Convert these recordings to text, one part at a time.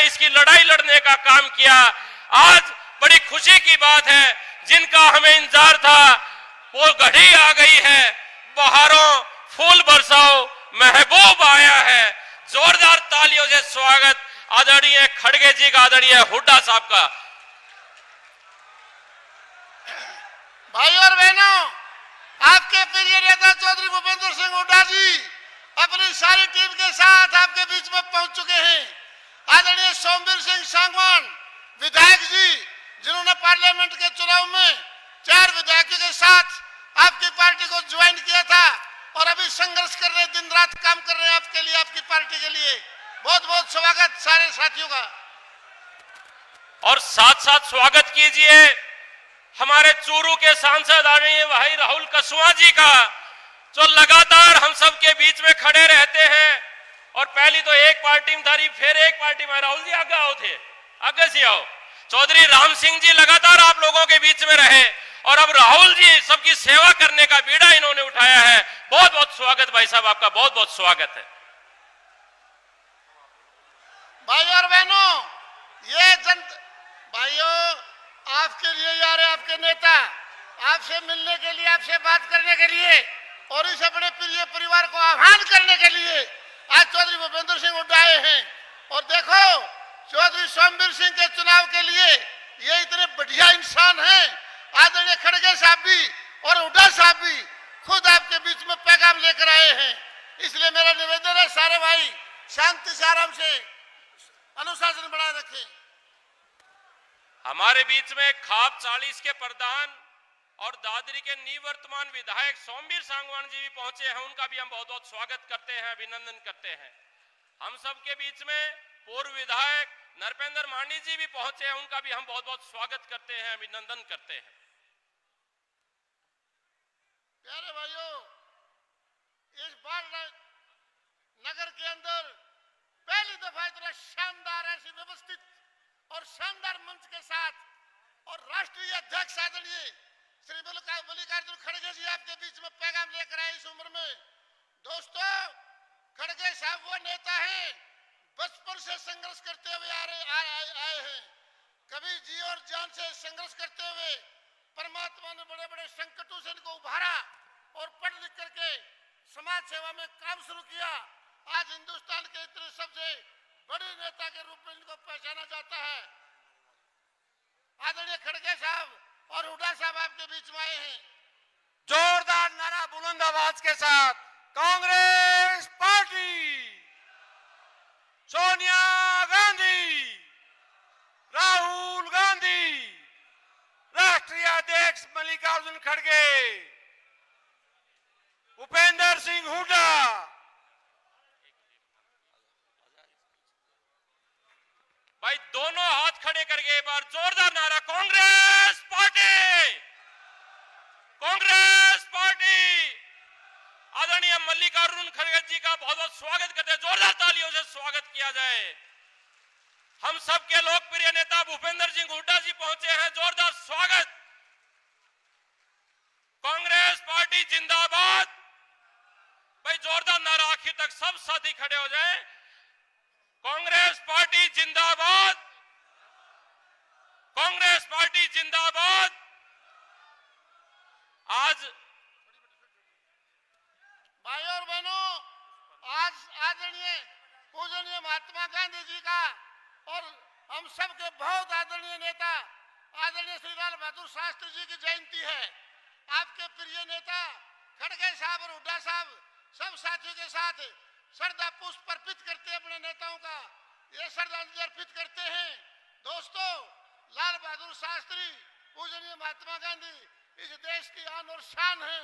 इसकी लड़ाई लड़ने का काम किया। आज बड़ी खुशी की बात है, जिनका हमें इंतजार था वो घड़ी आ गई है। बहारों फूल बरसाओ, महबूब आया है। जोरदार तालियों से स्वागत आदरणीय खड़गे जी का, आदरणीय हुड्डा साहब का। भाइयों और बहनों, आपके प्रिय नेता चौधरी भूपेंद्र सिंह हुड्डा जी अपनी सारी टीम के साथ आपके बीच में पहुंच चुके हैं। आदरणीय सोमवीर सिंह सांगवान विधायक जी, जिन्होंने पार्लियामेंट के चुनाव में 4 विधायकों के साथ आपकी पार्टी को ज्वाइन किया था और अभी संघर्ष कर रहे, दिन रात काम कर रहे हैं आपके लिए, आपकी पार्टी के लिए। बहुत बहुत स्वागत सारे साथियों का। और साथ साथ स्वागत कीजिए हमारे चूरू के सांसद आदरणीय भाई राहुल कसवा जी का, जो लगातार हम सब के बीच में खड़े रहते हैं। और पहली तो एक पार्टी में धारी, फिर एक पार्टी में। राहुल जी आगे आओ, थे आगे से आओ। चौधरी राम सिंह जी लगातार आप लोगों के बीच में रहे और अब राहुल जी सबकी सेवा करने का बीड़ा इन्होंने उठाया है। बहुत बहुत स्वागत भाई साहब, आपका बहुत बहुत स्वागत है। भाइयों और बहनों, ये भाइयों आपके लिए आ रहे, आपके नेता आपसे मिलने के लिए, आपसे बात करने के लिए और इस अपने प्रिय परिवार को आह्वान करने के लिए आज चौधरी भूपेंद्र सिंह हुड्डा आए हैं। और देखो, चौधरी सोमवीर सिंह के चुनाव के लिए ये इतने बढ़िया इंसान हैं। आदरणीय खड़गे साहब भी और हुड्डा साहब भी खुद आपके बीच में पैगाम लेकर आए हैं। इसलिए मेरा निवेदन है, सारे भाई शांति से, आराम से, अनुशासन बनाए रखें। हमारे बीच में खाप 40 के प्रधान और दादरी के निवर्तमान विधायक सोमवीर सांगवान जी भी पहुंचे हैं। उनका भी हम बहुत बहुत स्वागत करते हैं, अभिनंदन करते हैं। हम सब के बीच में पूर्व विधायक नरपेंद्र मांडी जी भी पहुंचे हैं। उनका भी हम बहुत बहुत स्वागत करते हैं, अभिनंदन करते हैं। प्यारे भाइयों, इस बार नगर के अंदर पहली दफा इतना शानदार, ऐसी व्यवस्थित और शानदार मंच के साथ और राष्ट्रीय अध्यक्ष आदरणीय श्री मल्लिकार्जुन खड़गे जी आपके बीच में पैगाम लेकर आए। इस उम्र में दोस्तों, खड़गे साहब वो नेता हैं, बचपन से संघर्ष करते हुए आए हैं। कभी जी और जान से संघर्ष करते हुए परमात्मा ने बड़े बड़े संकटों से इनको उभारा और पढ़ लिख करके समाज सेवा में काम शुरू किया। आज हिंदुस्तान के इतने सबसे बड़े नेता के रूप में इनको पहचाना जाता है। आदरणीय खड़गे साहब और हुड्डा साहब आपके बीच में आए हैं। जोरदार नारा बुलंद आवाज के साथ, कांग्रेस पार्टी, सोनिया गांधी, राहुल गांधी, राष्ट्रीय अध्यक्ष मल्लिकार्जुन खड़गे, भूपेंद्र सिंह हुड्डा। भाई दोनों हाथ खड़े करके एक बार जोरदार नारा, कांग्रेस पार्टी, कांग्रेस पार्टी। आदरणीय मल्लिकार्जुन खड़गे जी का बहुत बहुत स्वागत करते हैं। जोरदार तालियों से स्वागत किया जाए। हम सबके लोकप्रिय नेता भूपेंद्र सिंह हुड्डा जी पहुंचे हैं, जोरदार स्वागत। कांग्रेस पार्टी जिंदाबाद। भाई जोरदार नारा आखिर तक सब साथी खड़े हो जाएं। कांग्रेस पार्टी जिंदाबाद, कांग्रेस पार्टी जिंदाबाद। आज भाइयों और बहनों, आज आदरणीय पूजनीय महात्मा गांधी जी का और हम सब के बहुत आदरणीय नेता आदरणीय श्री लाल बहादुर शास्त्री जी की जयंती है। आपके प्रिय नेता खड़गे साहब और हुड्डा साहब सब साथियों के साथ श्रद्धा पुष्प अर्पित करते हैं, अपने नेताओं का ये श्रद्धांजलि अर्पित करते हैं। दोस्तों, लाल बहादुर शास्त्री पूजनीय महात्मा गांधी इस देश की आन और शान है,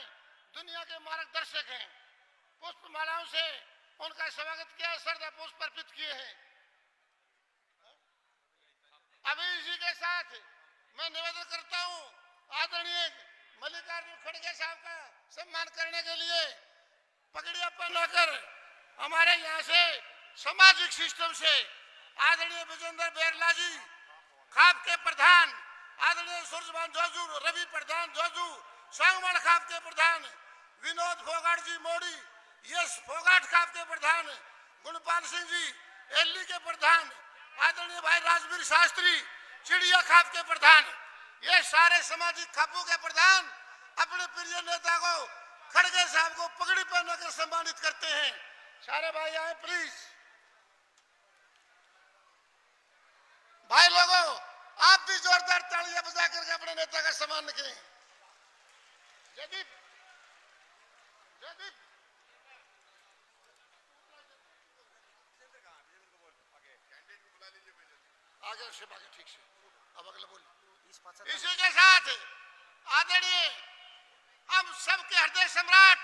दुनिया के मार्गदर्शक हैं। पुष्प मालाओं से उनका स्वागत किया, श्रद्धा पुष्प अर्पित किए हैं। अभी इसी के साथ मैं निवेदन करता हूं, आदरणीय मल्लिकार्जुन खड़गे साहब का सम्मान करने के लिए पगड़ियां पहनाकर हमारे यहाँ से सामाजिक सिस्टम से आदरणीय विजेंद्र बेरला जी, खाप के प्रधान आदरणीय सूरजभान जोजू, रवि प्रधान जोजू, सांगवान खाप के प्रधान विनोद फोगाट जी मोड़ी, यश फोगाट खाप के प्रधान गुणपाल सिंह जी, एली के प्रधान आदरणीय भाई राजवीर शास्त्री चिड़िया खाप के प्रधान, ये सारे सामाजिक खापों के प्रधान अपने प्रिय नेता को खड़गे साहब को पगड़ी पहनाकर सम्मानित करते हैं। सारे भाई आए प्लीज। भाई लोगों, आप भी जोरदार तालियां बजा करके अपने नेता का सम्मान करें। जयदीप जयदीप आगे से आगे ठीक से अब अगला बोल। इसी के साथ आदरणीय हम सबके हृदय सम्राट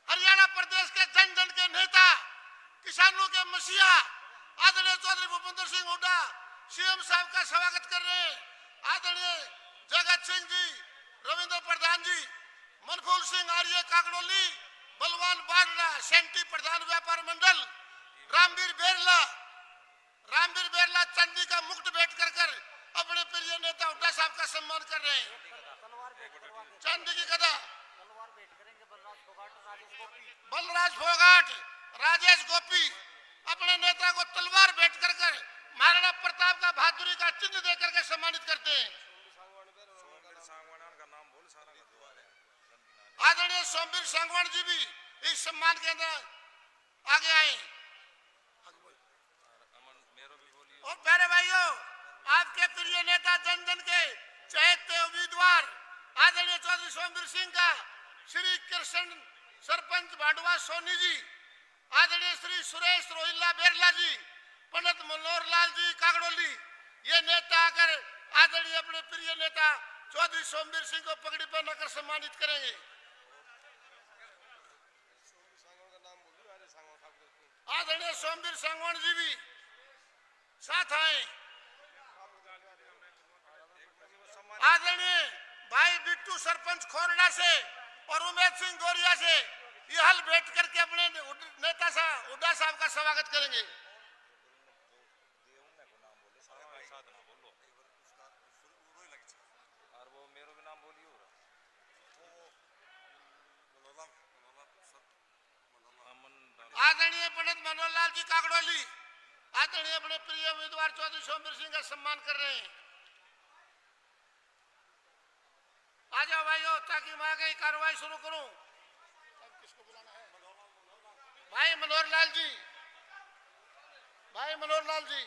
हरियाणा प्रदेश के जन जन के नेता किसानों के मसीहा आदरणीय चौधरी भूपेंद्र सिंह हुड्डा सीएम साहब का स्वागत कर रहे हैं। आदरणीय जगत सिंह जी, रविंद्र प्रधान जी, मनफूल सिंह आर्य काकड़ोली, बलवान बागड़ा सेंटी प्रधान व्यापार मंडल, रामवीर बेरला चांदी का मुकुट भेंट कर अपने प्रिय नेता हुड्डा साहब का सम्मान कर रहे हैं। चांदी की गदा बलराज फोगाट राजेश गोपी अपने नेता को तलवार भेंट कर महाराणा प्रताप का बहादुरी का चिन्ह देकर के सम्मानित करते हैं। आदरणीय सोमवीर सांगवान जी भी इस सम्मान के अंदर आगे आए। और प्यारे भाइयों, आपके प्रिय नेता जन जन के चहेते उम्मीदवार आदरणीय चौधरी सोमवीर सिंह का श्री कृष्ण सरपंच भाडवा सोनी जी, आदरणीय श्री सुरेश रोहिल्ला बेरला जी, पंडित मनोहर लाल जी कागड़ोली, ये नेता आकर आदरणीय अपने प्रिय नेता चौधरी सोमवीर सिंह को पगड़ी पहनाकर सम्मानित करेंगे। आदरणीय सोमवीर सांगवान जी भी साथ आए। आदरणीय भाई बिट्टू सरपंच खोरडा से और उमेश सिंह गोरिया से ये हल भेंट करके अपने नेता हुड्डा साहब का स्वागत करेंगे। आदरणीय पंडित मनोहर लाल जी कागड़ोली आदरणीय अपने प्रिय उम्मीदवार चौधरी सोमवीर सिंह का सम्मान कर रहे हैं। आ जाओ भाइयों, ताकि मैं आगे कार्रवाई शुरू करूं। किसको बुलाना है? भाई मनोहर लाल जी, भाई मनोहर लाल जी।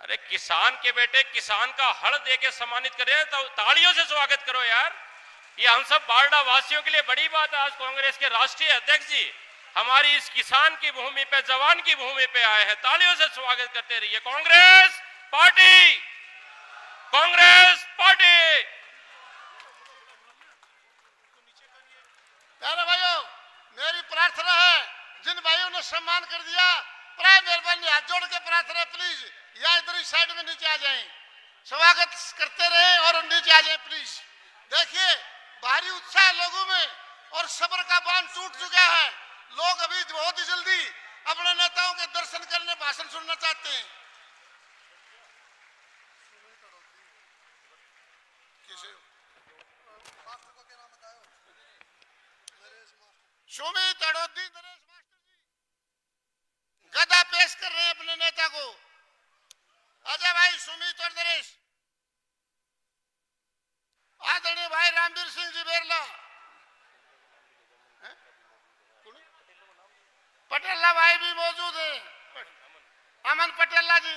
अरे किसान के बेटे किसान का हड़ दे के सम्मानित करें तो तालियों से स्वागत करो यार। ये हम सब बारडा वासियों के लिए बड़ी बात है। आज कांग्रेस के राष्ट्रीय अध्यक्ष जी हमारी इस किसान की भूमि पे, जवान की भूमि पे आए हैं। तालियों से स्वागत करते रहिए। Congress party, Congress party. प्यारे भाइयों, मेरी प्रार्थना है, जिन भाइयों ने सम्मान कर दिया, प्राय मेहरबानी हाथ जोड़ के प्रार्थना प्लीज या इधर ही साइड में नीचे आ जाएं। स्वागत करते रहे और नीचे आ जाएं प्लीज। देखिए भारी उत्साह लोगों में और सब्र का बांध टूट चुका है। लोग अभी बहुत ही जल्दी अपने नेताओं के दर्शन करने, भाषण सुनना चाहते हैं। सुमित अड़ोदी नरेश मास्टर जी गदा पेश कर रहे हैं अपने नेता को। अजय भाई सुमित और नरेश। आदरणीय भाई रामवीर सिंह जी बेरला, पटेला भाई भी मौजूद हैं। अमन पटेला जी,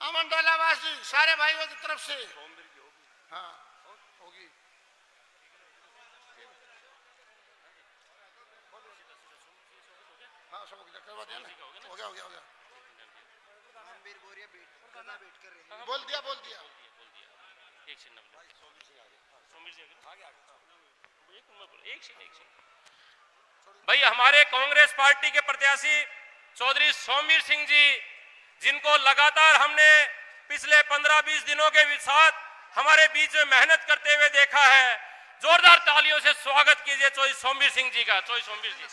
अमन डोलावास जी, सारे भाइयों की तरफ से। हाँ होगी। हाँ सब करवा दिया ना, हो गया। बोल दिया भाई हमारे कांग्रेस पार्टी के प्रत्याशी चौधरी सोमवीर सिंह जी, जिनको लगातार हमने पिछले 15-20 दिनों के साथ हमारे बीच में मेहनत करते हुए देखा है। जोरदार तालियों से स्वागत कीजिए चौधरी सोमवीर सिंह जी का। चौधरी सोमवीर जी।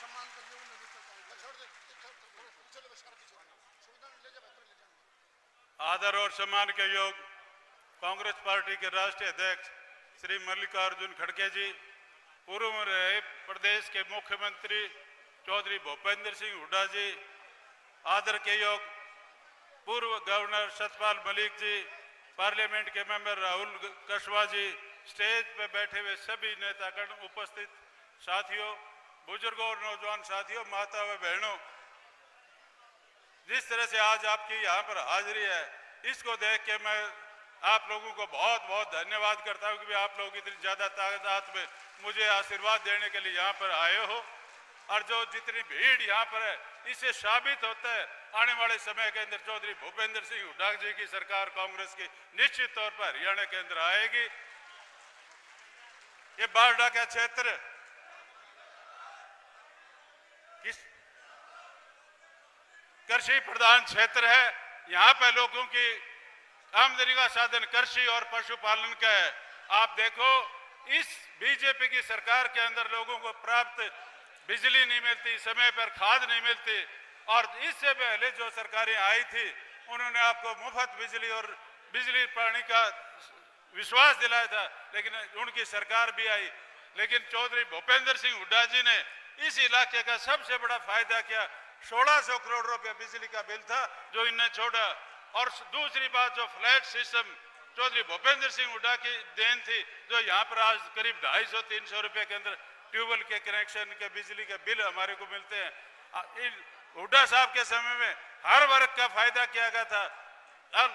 आदर और सम्मान के योग कांग्रेस पार्टी के राष्ट्रीय अध्यक्ष श्री मल्लिकार्जुन खड़गे जी, पूर्व में रहे प्रदेश के मुख्यमंत्री चौधरी भूपेंद्र सिंह हुड्डा जी, आदर के योग पूर्व गवर्नर सतपाल मलिक जी, पार्लियामेंट के मेंबर राहुल कस्वां जी, स्टेज पे बैठे हुए सभी नेतागण, उपस्थित साथियों, बुजुर्गों और नौजवान साथियों, माता व बहनों, जिस तरह से आज आपकी यहाँ पर हाजिरी है, इसको देख के मैं आप लोगों को बहुत बहुत धन्यवाद करता हूँ कि आप लोग इतनी ज्यादा तादाद में मुझे आशीर्वाद देने के लिए यहाँ पर आए हो। और जो जितनी भीड़ यहाँ पर है, इससे साबित होता है आने वाले समय के अंदर चौधरी भूपेंद्र सिंह हुड्डा जी की सरकार कांग्रेस की निश्चित तौर पर हरियाणा के अंदर आएगी। ये बारडा का क्षेत्र कृषि प्रधान क्षेत्र है। यहाँ पे लोगों की आमदनी का साधन कृषि और पशुपालन का है। आप देखो, इस बीजेपी की सरकार के अंदर लोगों को प्राप्त बिजली नहीं मिलती, समय पर खाद नहीं मिलती, और इससे पहले जो सरकारें आई थी उन्होंने आपको मुफ्त बिजली और बिजली पानी का विश्वास दिलाया था, लेकिन उनकी सरकार भी आई। लेकिन चौधरी भूपेंद्र सिंह हुड्डा जी ने इस इलाके का सबसे बड़ा फायदा किया। 1600 करोड़ रुपए बिजली का बिल था जो इन्हें छोड़ा। और दूसरी बात, जो फ्लैट सिस्टम चौधरी भूपेंद्र सिंह हुड्डा की देन थी, जो यहाँ पर आज करीब 250-300 रुपए के अंदर ट्यूबवेल के कनेक्शन के बिजली के बिल हमारे को मिलते हैं। हुड्डा साहब के समय में हर वर्ग का फायदा किया गया था। और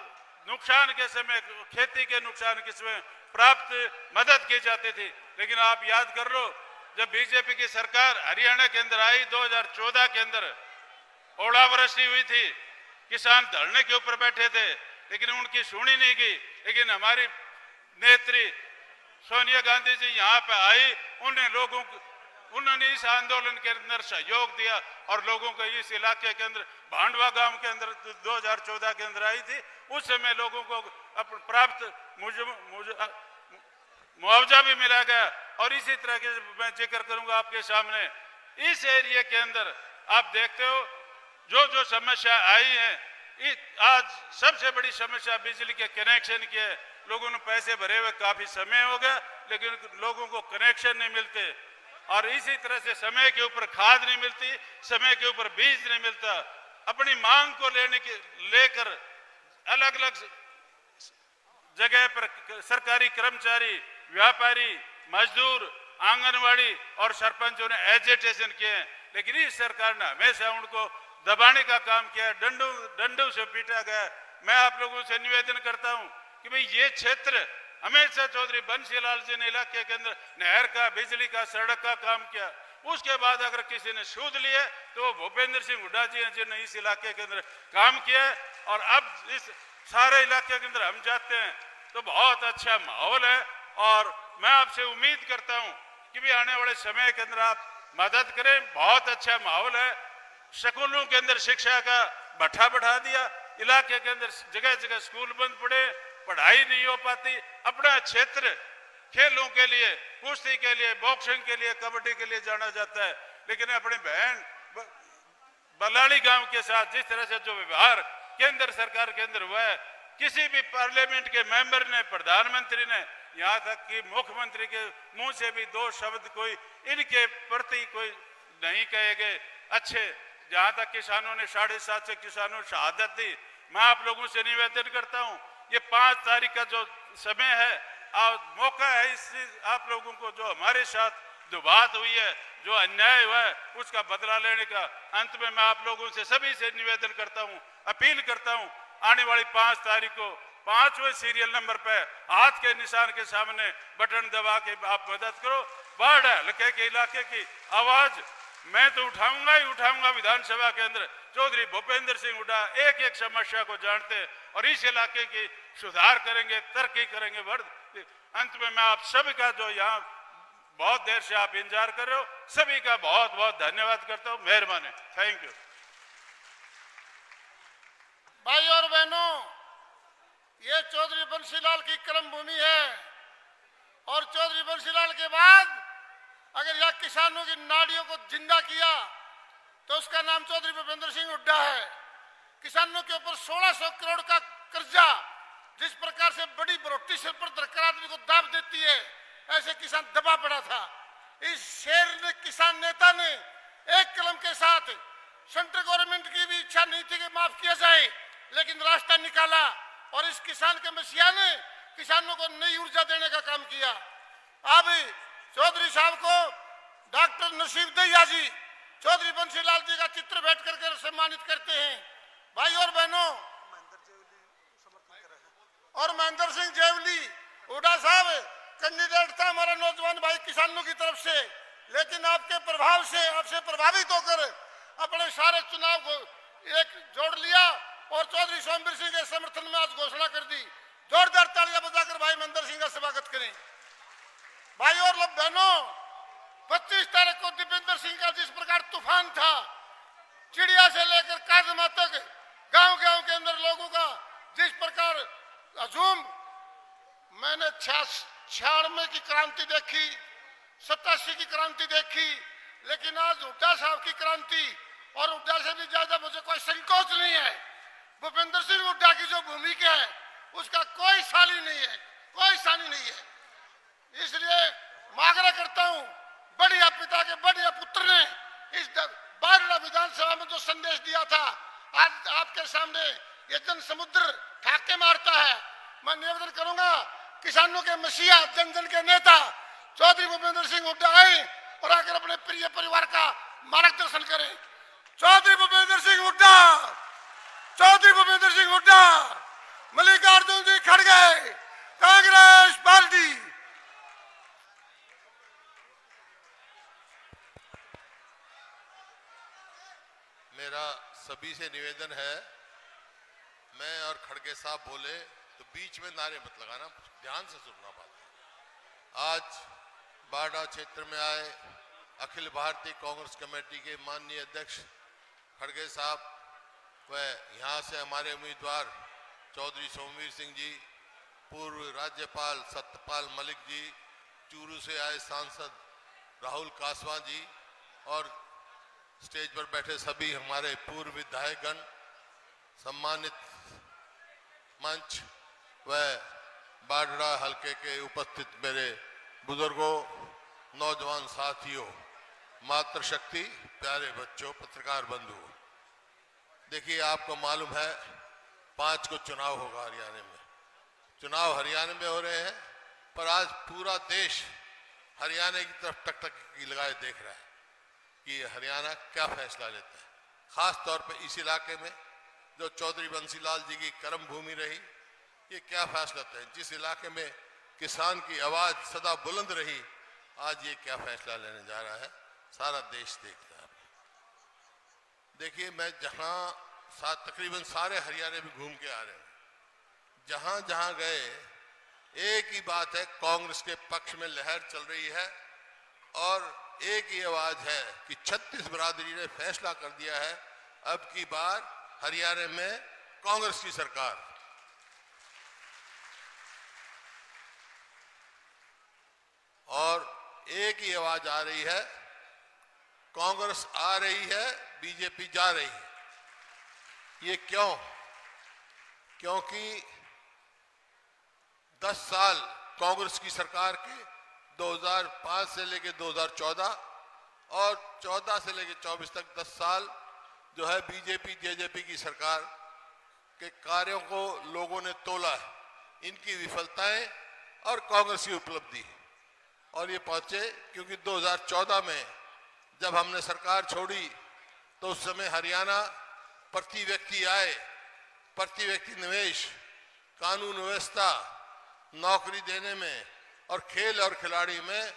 नुकसान के समय, खेती के नुकसान के समय प्राप्त मदद की जाती थी। लेकिन आप याद कर लो, जब बीजेपी की सरकार हरियाणा के अंदर आई 2014 के अंदर, ओलावृष्टि हुई थी, किसान धरने के ऊपर बैठे थे, लेकिन उनकी सुनी नहीं की। लेकिन हमारी नेत्री सोनिया गांधी जी यहाँ पे आई, उन्होंने इस आंदोलन के अंदर सहयोग दिया और लोगों को इस इलाके के अंदर, भांडवा गांव के अंदर 2014 के अंदर आई थी, उस समय लोगों को प्राप्त मुआवजा भी मिला गया। और इसी तरह के मैं जिक्र करूंगा आपके सामने, इस एरिया के अंदर आप देखते हो जो जो समस्या आई है, आज सबसे बड़ी समस्या बिजली के कनेक्शन की है। लोगों ने पैसे भरे हुए काफी समय हो गया, लेकिन लोगों को कनेक्शन नहीं मिलते। और इसी तरह से समय के ऊपर खाद नहीं मिलती, समय के ऊपर बीज नहीं मिलता। अपनी मांग को लेकर अलग अलग जगह पर सरकारी कर्मचारी, व्यापारी, मजदूर, आंगनवाड़ी और सरपंचों ने एजिटेशन किए, लेकिन इस सरकार ने हमेशा उनको दबाने का काम किया, डंडों से पीटा गया। मैं आप लोगों से निवेदन करता हूं कि भाई ये क्षेत्र हमेशा चौधरी बंसीलाल जी ने इलाके के अंदर नहर का, बिजली का, सड़क का काम किया। उसके बाद अगर किसी ने सूद लिए तो भूपेंद्र सिंह हुड्डा जी ने इस इलाके के अंदर काम किया। और अब इस सारे इलाके के अंदर हम जाते हैं तो बहुत अच्छा माहौल है। और मैं आपसे उम्मीद करता हूं कि भी आने वाले समय के अंदर आप मदद करें। बहुत अच्छा माहौल है। स्कूलों के अंदर शिक्षा का भट्ठा बढ़ा दिया, इलाके के अंदर जगह जगह स्कूल बंद पड़े, पढ़ाई नहीं हो पाती। अपना क्षेत्र खेलों के लिए, कुश्ती के लिए, बॉक्सिंग के लिए, कबड्डी के लिए जाना जाता है, लेकिन अपनी बहन बलाड़ी गांव के साथ जिस तरह से जो व्यवहार केंद्र सरकार के अंदर हुआ है, किसी भी पार्लियामेंट के मेंबर ने, प्रधानमंत्री ने, यहाँ तक कि मुख्यमंत्री के मुंह से भी दो शब्द कोई इनके प्रति कोई नहीं कहे गए अच्छे। जहां तक किसानों ने 750 किसानों ने शहादत दी। मैं आप लोगों से निवेदन करता हूं, ये 5 तारीख का जो समय है, मौका है इस आप लोगों को, जो हमारे साथ जो बात हुई है, जो अन्याय हुआ है, उसका बदला लेने का। अंत में मैं आप लोगों से सभी से निवेदन करता हूं, अपील करता हूं, आने वाली 5 तारीख को 5वें सीरियल नंबर पे हाथ के निशान के सामने बटन दबा के आप मदद करो। बाढ़ हल्के के इलाके की आवाज मैं तो उठाऊंगा ही उठाऊंगा विधानसभा के अंदर। चौधरी भूपेंद्र सिंह हुड्डा एक एक समस्या को जानते हैं और इस इलाके की सुधार करेंगे, तरक्की करेंगे। अंत में मैं आप सभी का, जो यहाँ बहुत देर से आप इंतजार कर रहे हो, सभी का बहुत बहुत धन्यवाद करता हूँ। मेहरबानी, थैंक यू। भाई और बहनों, ये चौधरी बंसीलाल की कर्म भूमि है और चौधरी बंसीलाल के बाद अगर यहाँ किसानों की नाड़ियों को जिंदा किया तो उसका नाम चौधरी भूपेंद्र सिंह हुड्डा है। किसानों के ऊपर 1600 करोड़ का कर्जा जिस प्रकार से बड़ी बरोटी सिर पर धरकर आदमी को दाब देती है, ऐसे किसान दबा पड़ा था। इस शेर ने, किसान नेता ने एक कलम के साथ सेंट्रल गवर्नमेंट की भी इच्छा नहीं थी कि माफ किया जाए, लेकिन रास्ता निकाला और इस किसान के मसीहा ने किसानों को नई ऊर्जा देने का काम किया। अब चौधरी साहब को डॉक्टर नसीब दहिया जी, चौधरी बंसीलाल जी का चित्र भेंट करके सम्मानित करते हैं। भाई और बहनों, और महेंद्र सिंह जेवली हुड्डा साहब कैंडिडेट था हमारा नौजवान भाई किसानों की तरफ से, लेकिन आपके प्रभाव से, आपसे प्रभावित होकर अपने सारे चुनाव को एक जोड़ लिया और चौधरी सोमवीर सिंह के समर्थन में आज घोषणा कर दी। जोरदार तालियां बजाकर भाई महेंद्र सिंह का स्वागत करें। भाई और बहनों, 25 तारीख को दीपेंद्र सिंह का जिस प्रकार तूफान था, चिड़िया से लेकर काजमा तक गांव गांव के अंदर लोगों का जिस प्रकार हजूम, मैंने 96 की क्रांति देखी, 87 की क्रांति देखी, लेकिन आज हुड्डा साहब की क्रांति, और हुड्डा से भी ज्यादा मुझे कोई संकोच नहीं है। भूपेंद्र सिंह हुड्डा की जो भूमिका है उसका कोई सानी नहीं है, कोई सानी नहीं है। इसलिए मैं आग्रह करता हूं, बढ़िया पिता के बढ़िया पुत्र ने इस बारडा विधानसभा में जो संदेश दिया था, आज आपके सामने ये जन समुद्र ठाके मारता है। मैं निवेदन करूंगा, किसानों के मसीहा, जन जन के नेता चौधरी भूपेंद्र सिंह हुड्डा आए और आकर अपने प्रिय परिवार का मार्गदर्शन करें। चौधरी भूपेंद्र सिंह हुड्डा, चौधरी भूपेंद्र सिंह हुड्डा, मल्लिकार्जुन जी खड़गे, कांग्रेस पार्टी। मेरा सभी से निवेदन है, मैं और खड़गे साहब बोले तो बीच में नारे मत लगाना, ध्यान से सुनना बात। आज बारडा क्षेत्र में आए अखिल भारतीय कांग्रेस कमेटी के माननीय अध्यक्ष खड़गे साहब, वह यहाँ से हमारे उम्मीदवार चौधरी सोमवीर सिंह जी, पूर्व राज्यपाल सत्यपाल मलिक जी, चूरू से आए सांसद राहुल कासवां जी, और स्टेज पर बैठे सभी हमारे पूर्व विधायकगण, सम्मानित मंच व बारडा हलके के उपस्थित मेरे बुजुर्गों, नौजवान साथियों, मातृशक्ति, प्यारे बच्चों, पत्रकार बंधुओं, देखिए आपको मालूम है 5 को चुनाव होगा हरियाणा में। चुनाव हरियाणा में हो रहे हैं, पर आज पूरा देश हरियाणा की तरफ टकटकी लगाए देख रहा है कि हरियाणा क्या फैसला लेता है। खास तौर पर इस इलाके में जो चौधरी बंसीलाल जी की कर्म भूमि रही, ये क्या फैसला लेते हैं। जिस इलाके में किसान की आवाज सदा बुलंद रही, आज ये क्या फैसला लेने जा रहा है, सारा देश देखता है। देखिए, मैं तकरीबन सारे हरियाणा में घूम के आ रहे हैं, जहां जहां गए एक ही बात है, कांग्रेस के पक्ष में लहर चल रही है और एक ही आवाज है कि 36 बिरादरी ने फैसला कर दिया है, अब की बार हरियाणा में कांग्रेस की सरकार। और एक ही आवाज आ रही है, कांग्रेस आ रही है, बीजेपी जा रही है। ये क्यों? क्योंकि 10 साल कांग्रेस की सरकार के 2005 से लेकर 2014 और 14 से लेकर 24 तक 10 साल जो है बीजेपी जेजेपी की सरकार के कार्यों को लोगों ने तोला है, इनकी विफलताएं और कांग्रेस की उपलब्धि। और ये पहुंचे क्योंकि 2014 में जब हमने सरकार छोड़ी तो उस समय हरियाणा प्रति व्यक्ति आय, प्रति व्यक्ति निवेश, कानून व्यवस्था, नौकरी देने में और खेल और खिलाड़ी में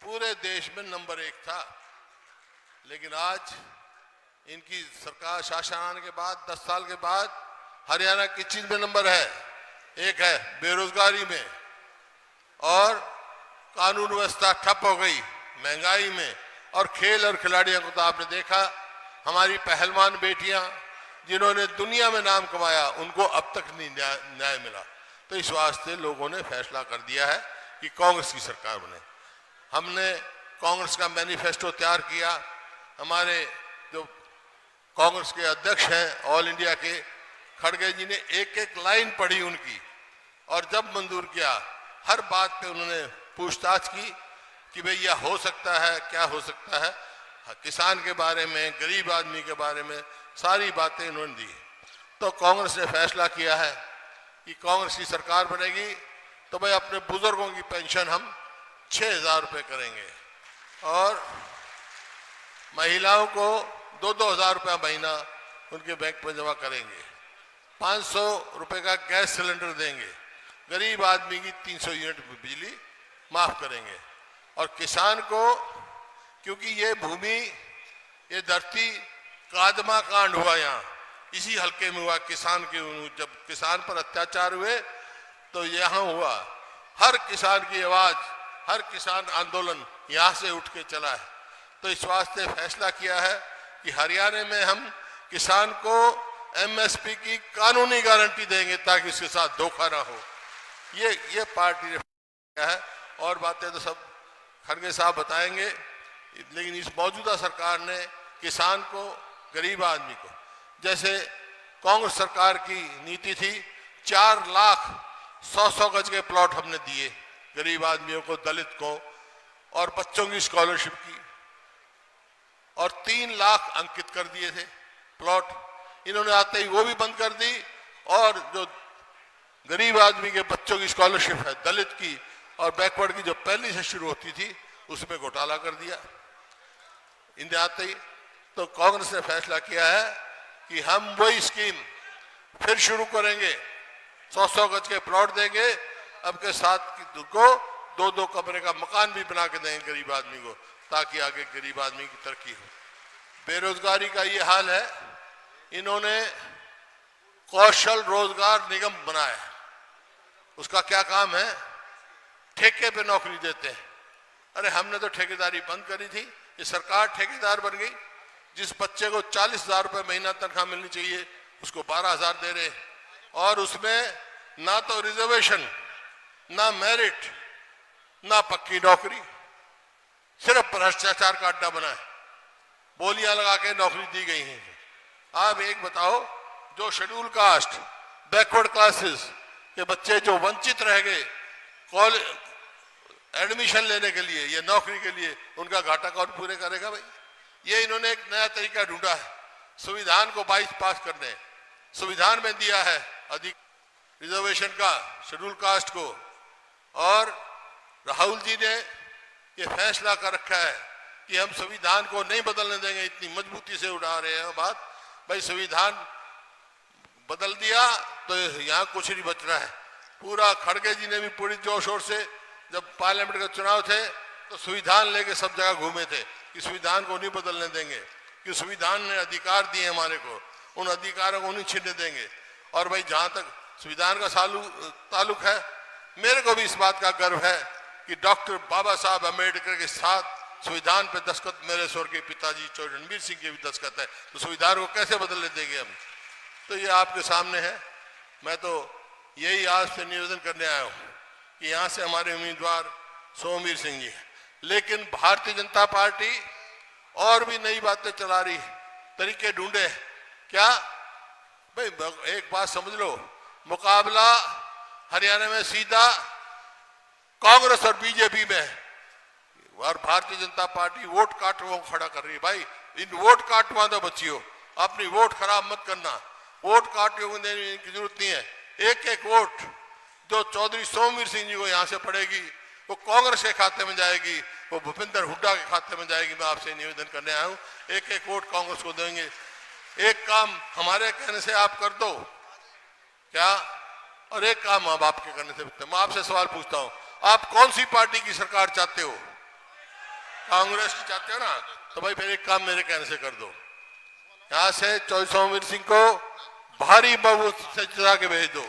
पूरे देश में नंबर 1 था। लेकिन आज इनकी सरकार शासन आने के बाद 10 साल के बाद हरियाणा किस चीज में नंबर है? एक है बेरोजगारी में, और कानून व्यवस्था ठप हो गई, महंगाई में, और खेल और खिलाड़ियों को तो आपने देखा, हमारी पहलवान बेटियां जिन्होंने दुनिया में नाम कमाया, उनको अब तक नहीं न्याय मिला। तो इस वास्ते लोगों ने फैसला कर दिया है कि कांग्रेस की सरकार बने। हमने कांग्रेस का मैनिफेस्टो तैयार किया। हमारे जो कांग्रेस के अध्यक्ष हैं ऑल इंडिया के, खड़गे जी ने एक एक लाइन पढ़ी उनकी, और जब मंजूर किया हर बात पे उन्होंने पूछताछ की कि भाई यह हो सकता है, क्या हो सकता है। किसान के बारे में, गरीब आदमी के बारे में सारी बातें उन्होंने दी। तो कांग्रेस ने फैसला किया है कि कांग्रेस की सरकार बनेगी तो भाई अपने बुजुर्गों की पेंशन हम 6,000 रुपये करेंगे और महिलाओं को 2-2 हज़ार रुपया महीना उनके बैंक में जमा करेंगे। 500 रुपये का गैस सिलेंडर देंगे। गरीब आदमी की 300 यूनिट बिजली माफ करेंगे। और किसान को, क्योंकि ये भूमि, ये धरती कादमा कांड हुआ यहाँ, इसी हल्के में हुआ किसान के, जब किसान पर अत्याचार हुए तो यहाँ हुआ। हर किसान की आवाज, हर किसान आंदोलन यहाँ से उठ के चला है। तो इस वास्ते फैसला किया है कि हरियाणा में हम किसान को एमएसपी की कानूनी गारंटी देंगे ताकि उसके साथ धोखा ना हो। ये पार्टी ने किया है। और बातें तो सब खड़गे साहब बताएंगे, लेकिन इस मौजूदा सरकार ने किसान को, गरीब आदमी को, जैसे कांग्रेस सरकार की नीति थी 4 लाख 100 गज के प्लॉट हमने दिए गरीब आदमियों को, दलित को, और बच्चों की स्कॉलरशिप की, और 3 लाख अंकित कर दिए थे प्लॉट। इन्होंने आते ही वो भी बंद कर दी, और जो गरीब आदमी के बच्चों की स्कॉलरशिप है, दलित की और बैकवर्ड की, जो पहली से शुरू होती थी, उसमें घोटाला कर दिया इनके आते ही। तो कांग्रेस ने फैसला किया है कि हम वही स्कीम फिर शुरू करेंगे, 100 गज के प्लॉट देंगे, अब के साथ को 2-2 कमरे का मकान भी बना के देंगे गरीब आदमी को, ताकि आगे गरीब आदमी की तरक्की हो। बेरोजगारी का ये हाल है, इन्होंने कौशल रोजगार निगम बनाया। उसका क्या काम है? ठेके पे नौकरी देते हैं। अरे हमने तो ठेकेदारी बंद करी थी, ये सरकार ठेकेदार बन गई। जिस बच्चे को 40,000 रुपये महीना तनख्वाह मिलनी चाहिए उसको 12,000 दे रहे, और उसमें ना तो रिजर्वेशन, ना मेरिट, ना पक्की नौकरी, सिर्फ भ्रष्टाचार का अड्डा बना है। बोलियां लगा के नौकरी दी गई है। आप एक बताओ, जो शेड्यूल कास्ट, बैकवर्ड क्लासेस के बच्चे जो वंचित रह गए कॉलेज एडमिशन लेने के लिए या नौकरी के लिए, उनका घाटा कौन पूरे करेगा भाई? ये इन्होंने एक नया तरीका ढूंढा है संविधान को 22 पास करने। संविधान में दिया है अधिक रिजर्वेशन का शेड्यूल कास्ट को, और राहुल जी ने ये फैसला कर रखा है कि हम संविधान को नहीं बदलने देंगे। इतनी मजबूती से उड़ा रहे हैं बात, भाई संविधान बदल दिया तो यहाँ कुछ नहीं बच रहा है। पूरा खड़गे जी ने भी पूरी जोर शोर से, जब पार्लियामेंट के चुनाव थे तो संविधान लेके सब जगह घूमे थे कि संविधान को नहीं बदलने देंगे, कि संविधान ने अधिकार दिए हमारे को, उन अधिकारों को नहीं छीनने देंगे। और भाई जहां तक संविधान का ताल्लुक है, मेरे को भी इस बात का गर्व है कि डॉक्टर बाबा साहब अम्बेडकर के साथ संविधान पे दस्तखत मेरे स्वर्गीय पिताजी चौधरी रणबीर सिंह के भी दस्तखत है। तो संविधान को कैसे बदलने देंगे हम? तो ये आपके सामने है। मैं तो यही आज से निवेदन करने आया हूँ कि यहाँ से हमारे उम्मीदवार सोमवीर सिंह जी हैं, लेकिन भारतीय जनता पार्टी और भी नई बातें चला रही, तरीके ढूंढे। क्या भाई, एक बात समझ लो, मुकाबला हरियाणा में सीधा कांग्रेस और बीजेपी में है, और भारतीय जनता पार्टी वोट काटुओं को खड़ा कर रही है। भाई इन वोट काटुआ तो बचियो, अपनी वोट खराब मत करना। वोट काटुओं को देने की जरूरत नहीं है। एक एक वोट जो चौधरी सोमवीर सिंह जी को यहाँ से पड़ेगी वो कांग्रेस के खाते में जाएगी, वो भूपेंद्र हुड्डा के खाते में जाएगी। मैं आपसे निवेदन करने आया हूँ, एक एक वोट कांग्रेस को देंगे। एक काम हमारे कहने से आप कर दो क्या, और एक काम हम आपके करने से। मैं आपसे सवाल पूछता हूँ, आप कौन सी पार्टी की सरकार चाहते हो? कांग्रेस की चाहते हो ना? तो भाई फिर एक काम मेरे कहने से कर दो, यहाँ से चौधरी सोमवीर सिंह को भारी बहुमत से जिता के भेज दो,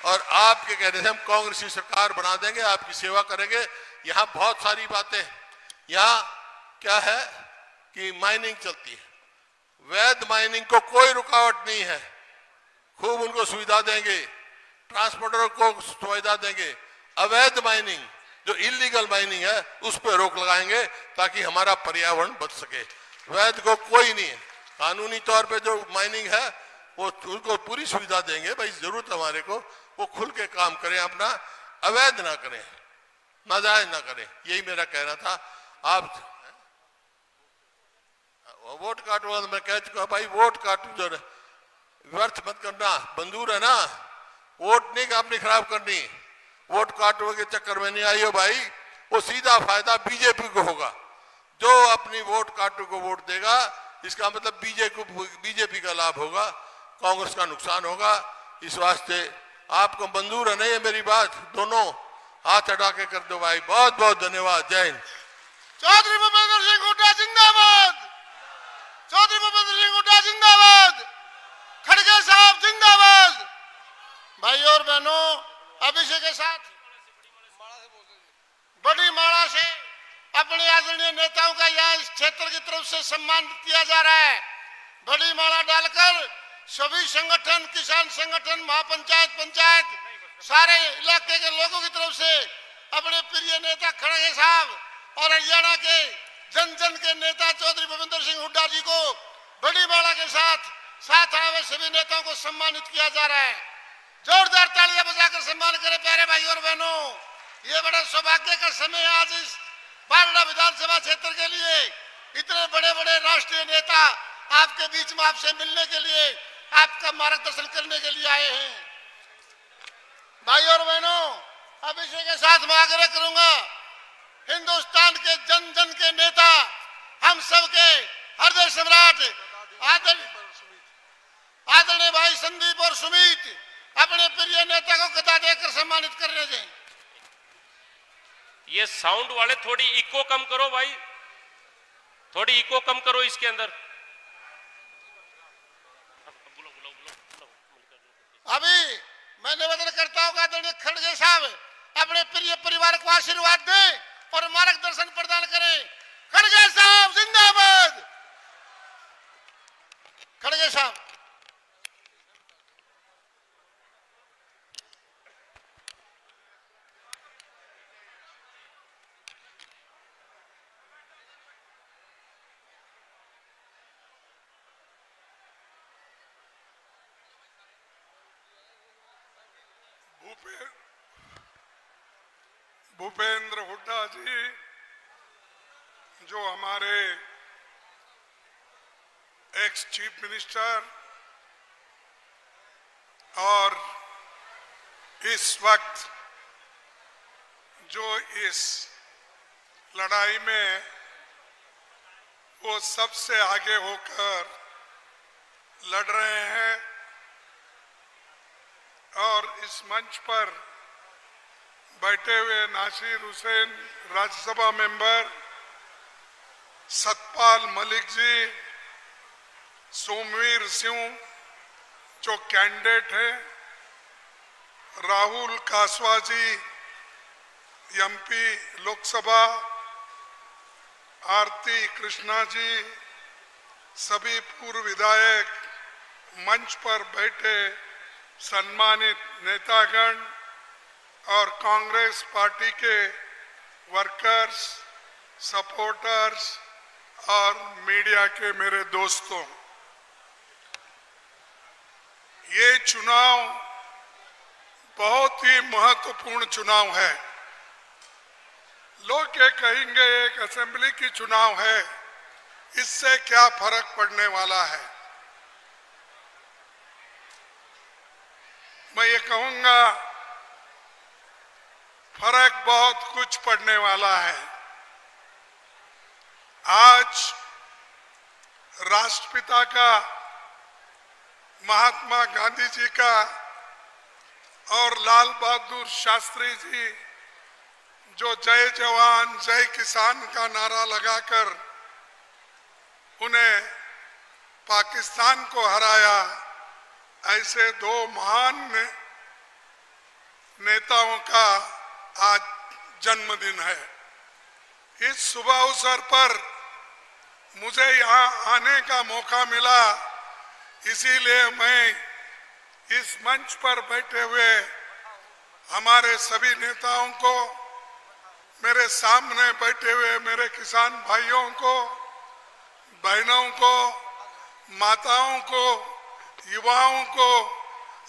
और आपके कहने से हम कांग्रेस की सरकार बना देंगे, आपकी सेवा करेंगे। यहाँ बहुत सारी बातें, यहाँ क्या है कि माइनिंग चलती है, वैध माइनिंग को कोई रुकावट नहीं है, खूब उनको सुविधा देंगे, ट्रांसपोर्टरों को सुविधा देंगे। अवैध माइनिंग जो इलीगल माइनिंग है उस पर रोक लगाएंगे ताकि हमारा पर्यावरण बच सके। वैध को कोई नहीं है, कानूनी तौर पे जो माइनिंग है वो उनको पूरी सुविधा देंगे। भाई जरूरत हमारे को वो खुल के काम करें, अपना अवैध ना करें, नाजायज ना करें, यही मेरा कहना था। आप वोट काटूंगा तो मैं कह चुका भाई, वोट काटू जो व्यर्थ मत करना, मंजूर है ना, वोट नहीं अपनी खराब करनी, वोट काटने के चक्कर में नहीं आई हो भाई। वो सीधा फायदा बीजेपी को होगा, जो अपनी वोट काटू को वोट देगा इसका मतलब बीजेपी का लाभ होगा, कांग्रेस का नुकसान होगा। इस वास्ते आपको मंजूर है नहीं है मेरी बात, दोनों हाथ हटा के कर दो भाई। बहुत बहुत धन्यवाद। जय हिंद। चौधरी भूपेंद्र सिंह हुड्डा जिंदाबाद, चौधरी भूपेंद्र सिंह हुड्डा जिंदाबाद, खड़गे साहब जिंदाबाद। भाई और बहनों, अब इसी के साथ बड़ी माला से अपने आदरणीय नेताओं का यहाँ इस क्षेत्र की तरफ से सम्मान किया जा रहा है। बड़ी माला डालकर सभी संगठन, किसान संगठन, महापंचायत, पंचायत, सारे इलाके के लोगों की तरफ से अपने प्रिय नेता खड़गे साहब और हरियाणा के जन जन के नेता चौधरी भूपेंद्र सिंह हुड्डा जी को बड़ी माला के साथ आए हुए सभी नेताओं को सम्मानित किया जा रहा है। जोरदार तालियां बजाकर सम्मान करें प्यारे भाई और बहनों। ये बड़ा सौभाग्य का समय है आज इस बारडा विधानसभा क्षेत्र के लिए। इतने बड़े बड़े राष्ट्रीय नेता आपके बीच में आपसे मिलने के लिए, आपका मार्गदर्शन करने के लिए आए हैं। भाई और बहनों, अब इसी के साथ मैं आग्रह करूंगा, हिंदुस्तान के जन जन के नेता, हम सब के हृदय सम्राट आदरणीय भाई संदीप और सुमित अपने प्रिय नेता को गदा देकर सम्मानित करने दें। ये साउंड वाले थोड़ी इको कम करो भाई, थोड़ी इको कम करो इसके अंदर। अभी मैं निवेदन करता हूँ आदरणीय खड़गे साहब अपने प्रिय परिवार को आशीर्वाद दें और मार्गदर्शन प्रदान करें। खड़गे साहब जिंदाबाद। खड़गे साहब। भूपेंद्र हुड्डा जी जो हमारे एक्स चीफ मिनिस्टर और इस वक्त जो इस लड़ाई में वो सबसे आगे होकर लड़ रहे हैं और इस मंच पर बैठे हुए नासिर हुसैन राज्यसभा मेंबर, सतपाल मलिक जी, सोमवीर सिंह जो कैंडिडेट हैं, राहुल कासवा जी एमपी लोकसभा, आरती कृष्णा जी, सभी पूर्व विधायक, मंच पर बैठे सम्मानित नेतागण और कांग्रेस पार्टी के वर्कर्स, सपोर्टर्स और मीडिया के मेरे दोस्तों, ये चुनाव बहुत ही महत्वपूर्ण चुनाव है। लोग ये कहेंगे एक असेंबली की चुनाव है, इससे क्या फर्क पड़ने वाला है। मैं ये कहूंगा फर्क बहुत कुछ पड़ने वाला है। आज राष्ट्रपिता का, महात्मा गांधी जी का और लाल बहादुर शास्त्री जी जो जय जवान जय किसान का नारा लगाकर उन्हें पाकिस्तान को हराया, ऐसे दो महान नेताओं का आज जन्मदिन है। इस शुभ अवसर पर मुझे यहाँ आने का मौका मिला, इसीलिए मैं इस मंच पर बैठे हुए हमारे सभी नेताओं को, मेरे सामने बैठे हुए मेरे किसान भाइयों को, बहनों को, माताओं को युवाओं को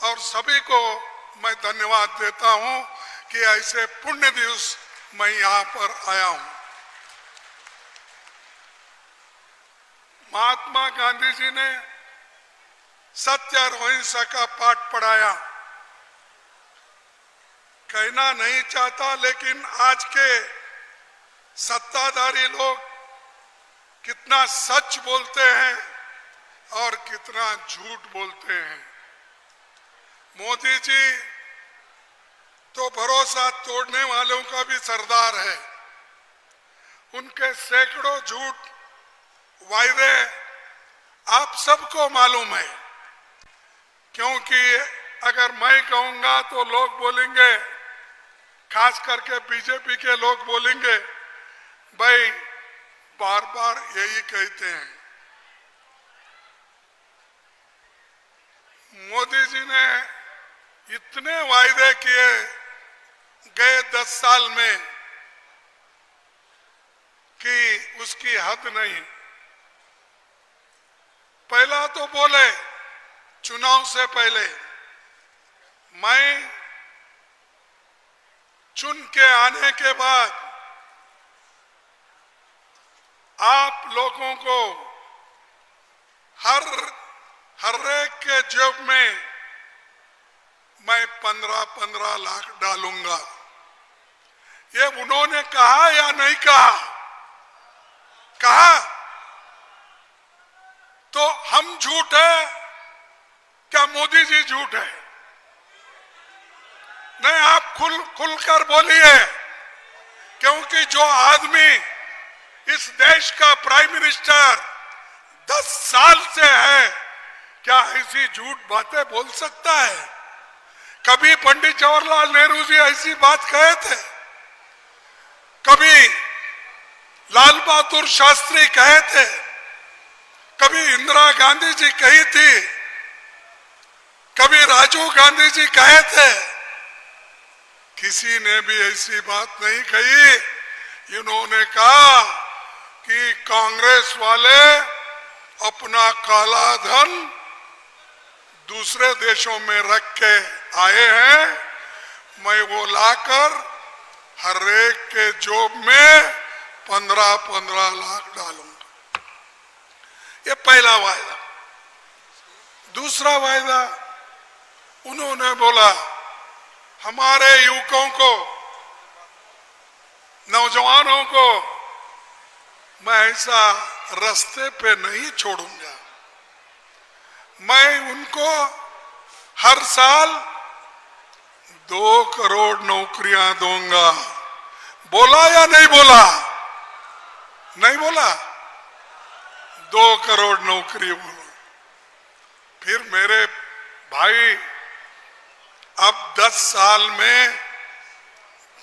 और सभी को मैं धन्यवाद देता हूं कि ऐसे पुण्य दिवस मैं यहां पर आया हूं। महात्मा गांधी जी ने सत्य और अहिंसा का पाठ पढ़ाया। कहना नहीं चाहता, लेकिन आज के सत्ताधारी लोग कितना सच बोलते हैं और कितना झूठ बोलते हैं। मोदी जी तो भरोसा तोड़ने वालों का भी सरदार है। उनके सैकड़ों झूठ वायदे आप सबको मालूम है, क्योंकि अगर मैं कहूंगा तो लोग बोलेंगे, खास करके बीजेपी के लोग बोलेंगे, भाई बार बार यही कहते हैं। मोदी जी ने इतने वायदे किए गए 10 साल में कि उसकी हद नहीं। पहला तो बोले चुनाव से पहले, मैं चुन के आने के बाद आप लोगों को हर एक के जेब में मैं 15-15 लाख डालूंगा। ये उन्होंने कहा या नहीं कहा? कहा। तो हम झूठ है क्या मोदी जी झूठ है? नहीं, आप खुलकर बोलिए, क्योंकि जो आदमी इस देश का प्राइम मिनिस्टर 10 साल से है, क्या ऐसी झूठ बातें बोल सकता है? कभी पंडित जवाहरलाल नेहरू जी ऐसी बात कहे थे, कभी लाल बहादुर शास्त्री कहे थे, कभी इंदिरा गांधी जी कही थी, कभी राजीव गांधी जी कहे थे। किसी ने भी ऐसी बात नहीं कही। इन्होंने कहा कि कांग्रेस वाले अपना काला धन दूसरे देशों में रख के आए हैं, मैं वो लाकर हर एक के जेब में 15-15 लाख डालूंगा। ये पहला वायदा। दूसरा वायदा, उन्होंने बोला हमारे युवकों को, नौजवानों को मैं ऐसा रास्ते पे नहीं छोड़ूंगा। मैं उनको हर साल 2 करोड़ नौकरियां दूंगा। बोला या नहीं बोला? नहीं बोला। 2 करोड़ नौकरी बोला। फिर मेरे भाई, अब 10 साल में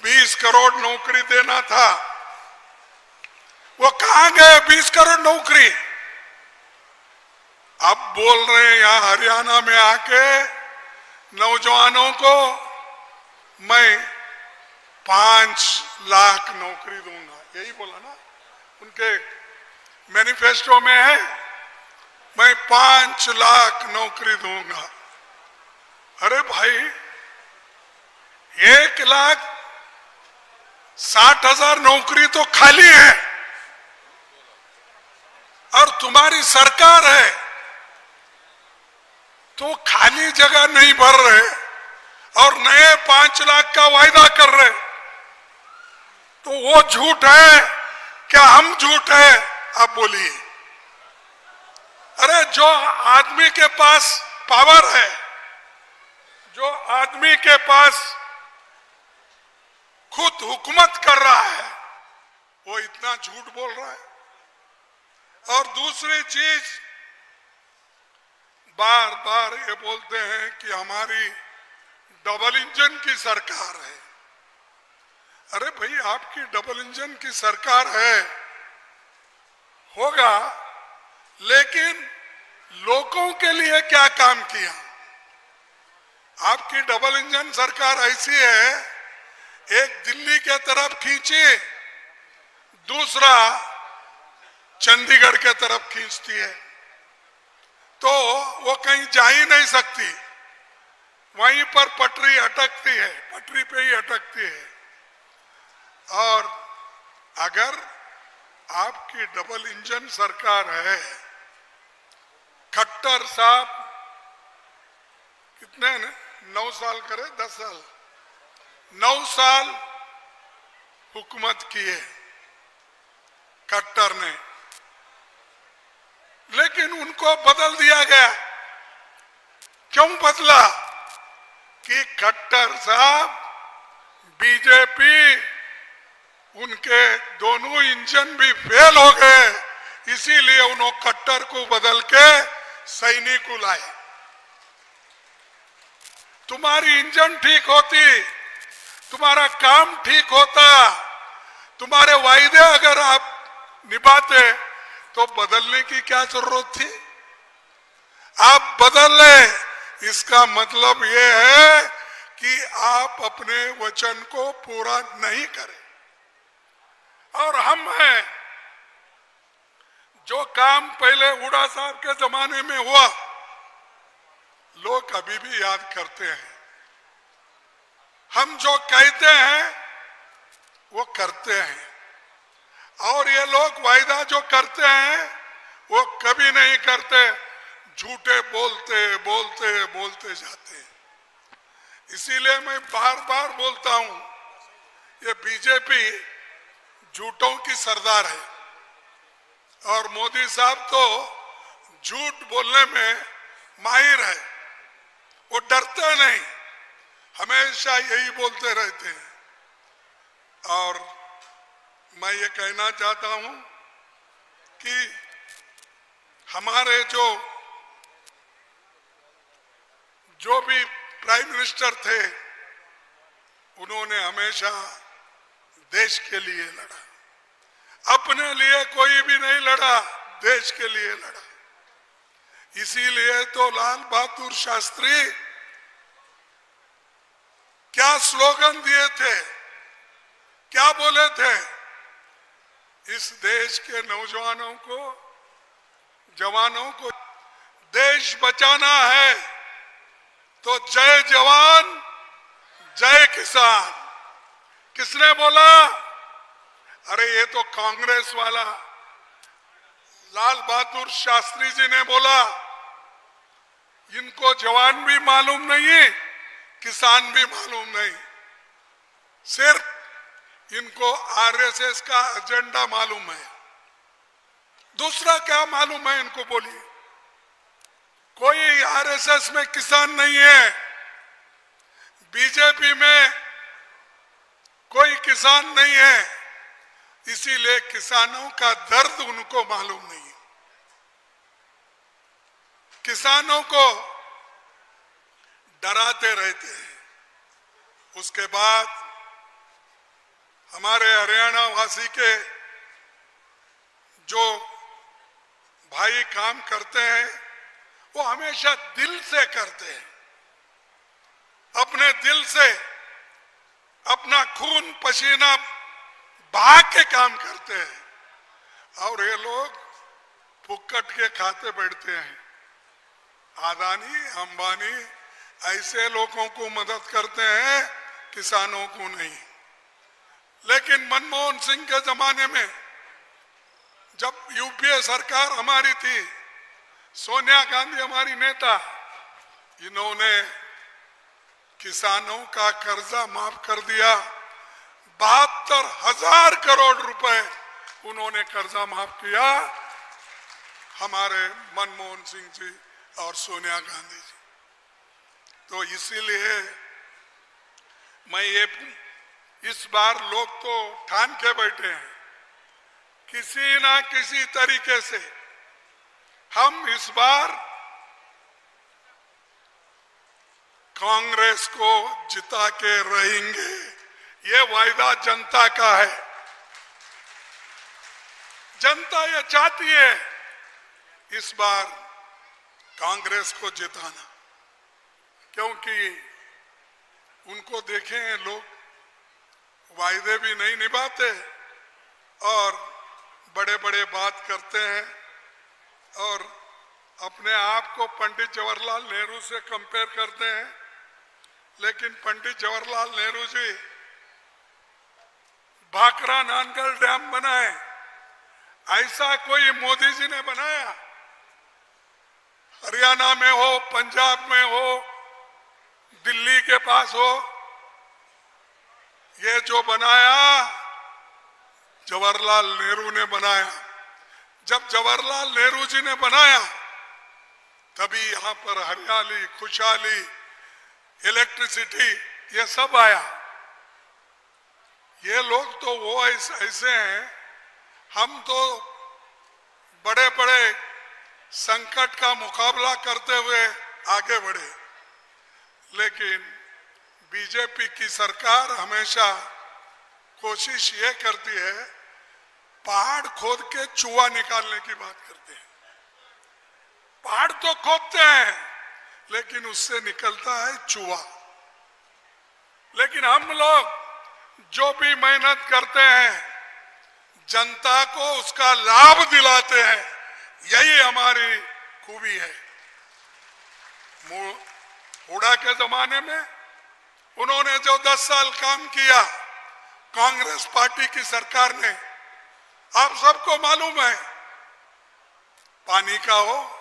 20 करोड़ नौकरी देना था, वो कहां गए 20 करोड़ नौकरी? अब बोल रहे हैं यहां हरियाणा में आके नौजवानों को मैं 5 लाख नौकरी दूंगा। यही बोला ना, उनके मैनिफेस्टो में है, मैं 5 लाख नौकरी दूंगा। अरे भाई, 1,60,000 नौकरी तो खाली है और तुम्हारी सरकार है तो खाली जगह नहीं भर रहे और नए 5 लाख का वायदा कर रहे। तो वो झूठ है क्या हम झूठ है? आप बोलिए। अरे जो आदमी के पास पावर है, जो आदमी के पास खुद हुकूमत कर रहा है, वो इतना झूठ बोल रहा है। और दूसरी चीज, बार बार ये बोलते हैं कि हमारी डबल इंजन की सरकार है। अरे भाई, आपकी डबल इंजन की सरकार है, होगा, लेकिन लोगों के लिए क्या काम किया? आपकी डबल इंजन सरकार ऐसी है, एक दिल्ली के तरफ खींची, दूसरा चंडीगढ़ के तरफ खींचती है। तो वो कहीं जा ही नहीं सकती, वहीं पर पटरी अटकती है, पटरी पे ही अटकती है। और अगर आपकी डबल इंजन सरकार है, खट्टर साहब कितने ने 9 साल करे, 10 साल, 9 साल हुकूमत की है खट्टर ने, लेकिन उनको बदल दिया गया। क्यों बदला? कि खट्टर साहब, बीजेपी, उनके दोनों इंजन भी फेल हो गए, इसीलिए उन्होंने खट्टर को बदल के सैनी को लाए। तुम्हारी इंजन ठीक होती, तुम्हारा काम ठीक होता, तुम्हारे वायदे अगर आप निभाते तो बदलने की क्या जरूरत थी? आप बदल ले, इसका मतलब ये है कि आप अपने वचन को पूरा नहीं करें। और हम हैं, जो काम पहले हुड्डा साहब के जमाने में हुआ, लोग अभी भी याद करते हैं। हम जो कहते हैं वो करते हैं, और ये लोग वायदा जो करते हैं वो कभी नहीं करते, झूठे बोलते बोलते बोलते जाते हैं। इसीलिए मैं बार बार बोलता हूं, ये बीजेपी झूठों की सरदार है, और मोदी साहब तो झूठ बोलने में माहिर है। वो डरते नहीं, हमेशा यही बोलते रहते हैं। और मैं ये कहना चाहता हूं कि हमारे जो भी प्राइम मिनिस्टर थे, उन्होंने हमेशा देश के लिए लड़ा, अपने लिए कोई भी नहीं लड़ा, देश के लिए लड़ा। इसीलिए तो लाल बहादुर शास्त्री क्या स्लोगन दिए थे, क्या बोले थे? इस देश के नौजवानों को, जवानों को देश बचाना है तो जय जवान जय किसान। किसने बोला? अरे ये तो कांग्रेस वाला लाल बहादुर शास्त्री जी ने बोला। इनको जवान भी मालूम नहीं, किसान भी मालूम नहीं, सिर्फ इनको आरएसएस का एजेंडा मालूम है। दूसरा क्या मालूम है इनको? बोलिए। कोई आरएसएस में किसान नहीं है, बीजेपी में कोई किसान नहीं है, इसीलिए किसानों का दर्द उनको मालूम नहीं है। किसानों को डराते रहते हैं। उसके बाद हमारे हरियाणा वासी के जो भाई काम करते हैं, वो हमेशा दिल से करते हैं, अपने दिल से अपना खून पसीना बहा के काम करते हैं। और ये लोग फुक्कट के खाते बैठते हैं। अदानी, अंबानी ऐसे लोगों को मदद करते हैं, किसानों को नहीं। लेकिन मनमोहन सिंह के जमाने में जब यूपीए सरकार हमारी थी, सोनिया गांधी हमारी नेता, इन्होंने किसानों का कर्जा माफ कर दिया। 72,000 करोड़ रुपए उन्होंने कर्जा माफ किया, हमारे मनमोहन सिंह जी और सोनिया गांधी जी। तो इसीलिए मैं ये इस बार लोग तो ठान के बैठे हैं, किसी ना किसी तरीके से हम इस बार कांग्रेस को जिता के रहेंगे। ये वायदा जनता का है। जनता ये चाहती है इस बार कांग्रेस को जिताना, क्योंकि उनको देखें लोग वायदे भी नहीं निभाते और बड़े बड़े बात करते हैं। और अपने आप को पंडित जवाहरलाल नेहरू से कंपेयर करते हैं, लेकिन पंडित जवाहरलाल नेहरू जी भाखरा नानगढ़ डैम बनाए, ऐसा कोई मोदी जी ने बनाया? हरियाणा में हो, पंजाब में हो, दिल्ली के पास हो, ये जो बनाया जवाहरलाल नेहरू ने बनाया। जब जवाहरलाल नेहरू जी ने बनाया तभी यहां पर हरियाली, खुशहाली, इलेक्ट्रिसिटी ये सब आया। ये लोग तो वो ऐसे हैं, हम तो बड़े बड़े संकट का मुकाबला करते हुए आगे बढ़े, लेकिन बीजेपी की सरकार हमेशा कोशिश ये करती है, पहाड़ खोद के चूहा निकालने की बात करते हैं। पहाड़ तो खोदते हैं लेकिन उससे निकलता है चूहा। लेकिन हम लोग जो भी मेहनत करते हैं, जनता को उसका लाभ दिलाते हैं, यही हमारी खूबी है। हुड्डा के जमाने में उन्होंने जो 10 साल काम किया कांग्रेस पार्टी की सरकार ने, आप सबको मालूम है, पानी का हो,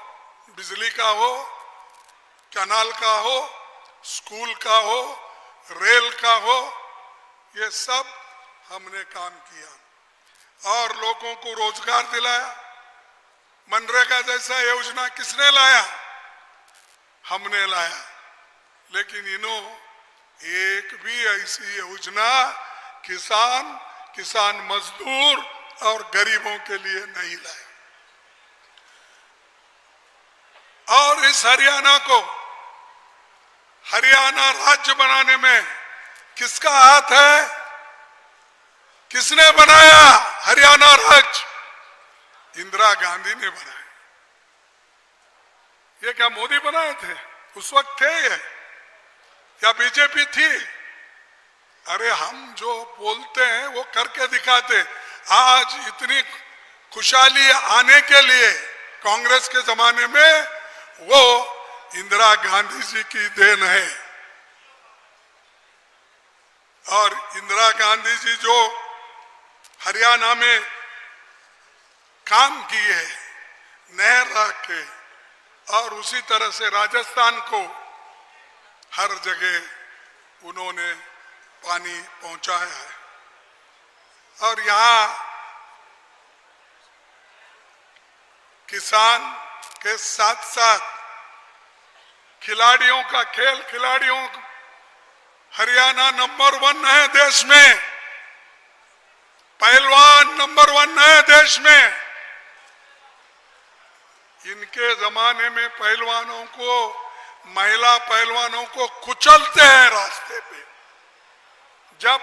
बिजली का हो, कैनाल का हो, स्कूल का हो, रेल का हो, ये सब हमने काम किया और लोगों को रोजगार दिलाया। मनरेगा जैसा योजना किसने लाया? हमने लाया। लेकिन एक भी ऐसी योजना किसान मजदूर और गरीबों के लिए नहीं लाए। और इस हरियाणा को हरियाणा राज्य बनाने में किसका हाथ है? किसने बनाया हरियाणा राज्य? इंदिरा गांधी ने बनाया। ये क्या मोदी बनाए थे? उस वक्त थे ये या बीजेपी थी? अरे हम जो बोलते हैं वो करके दिखाते। आज इतनी खुशहाली आने के लिए कांग्रेस के जमाने में वो इंदिरा गांधी जी की देन है। और इंदिरा गांधी जी जो हरियाणा में काम किए, नहर रख के, और उसी तरह से राजस्थान को हर जगह उन्होंने पानी पहुंचाया है। और यहाँ किसान के साथ साथ खिलाड़ियों का खेल, हरियाणा नंबर 1 है देश में, पहलवान नंबर 1 है देश में। इनके जमाने में पहलवानों को, महिला पहलवानों को कुचलते हैं रास्ते पे। जब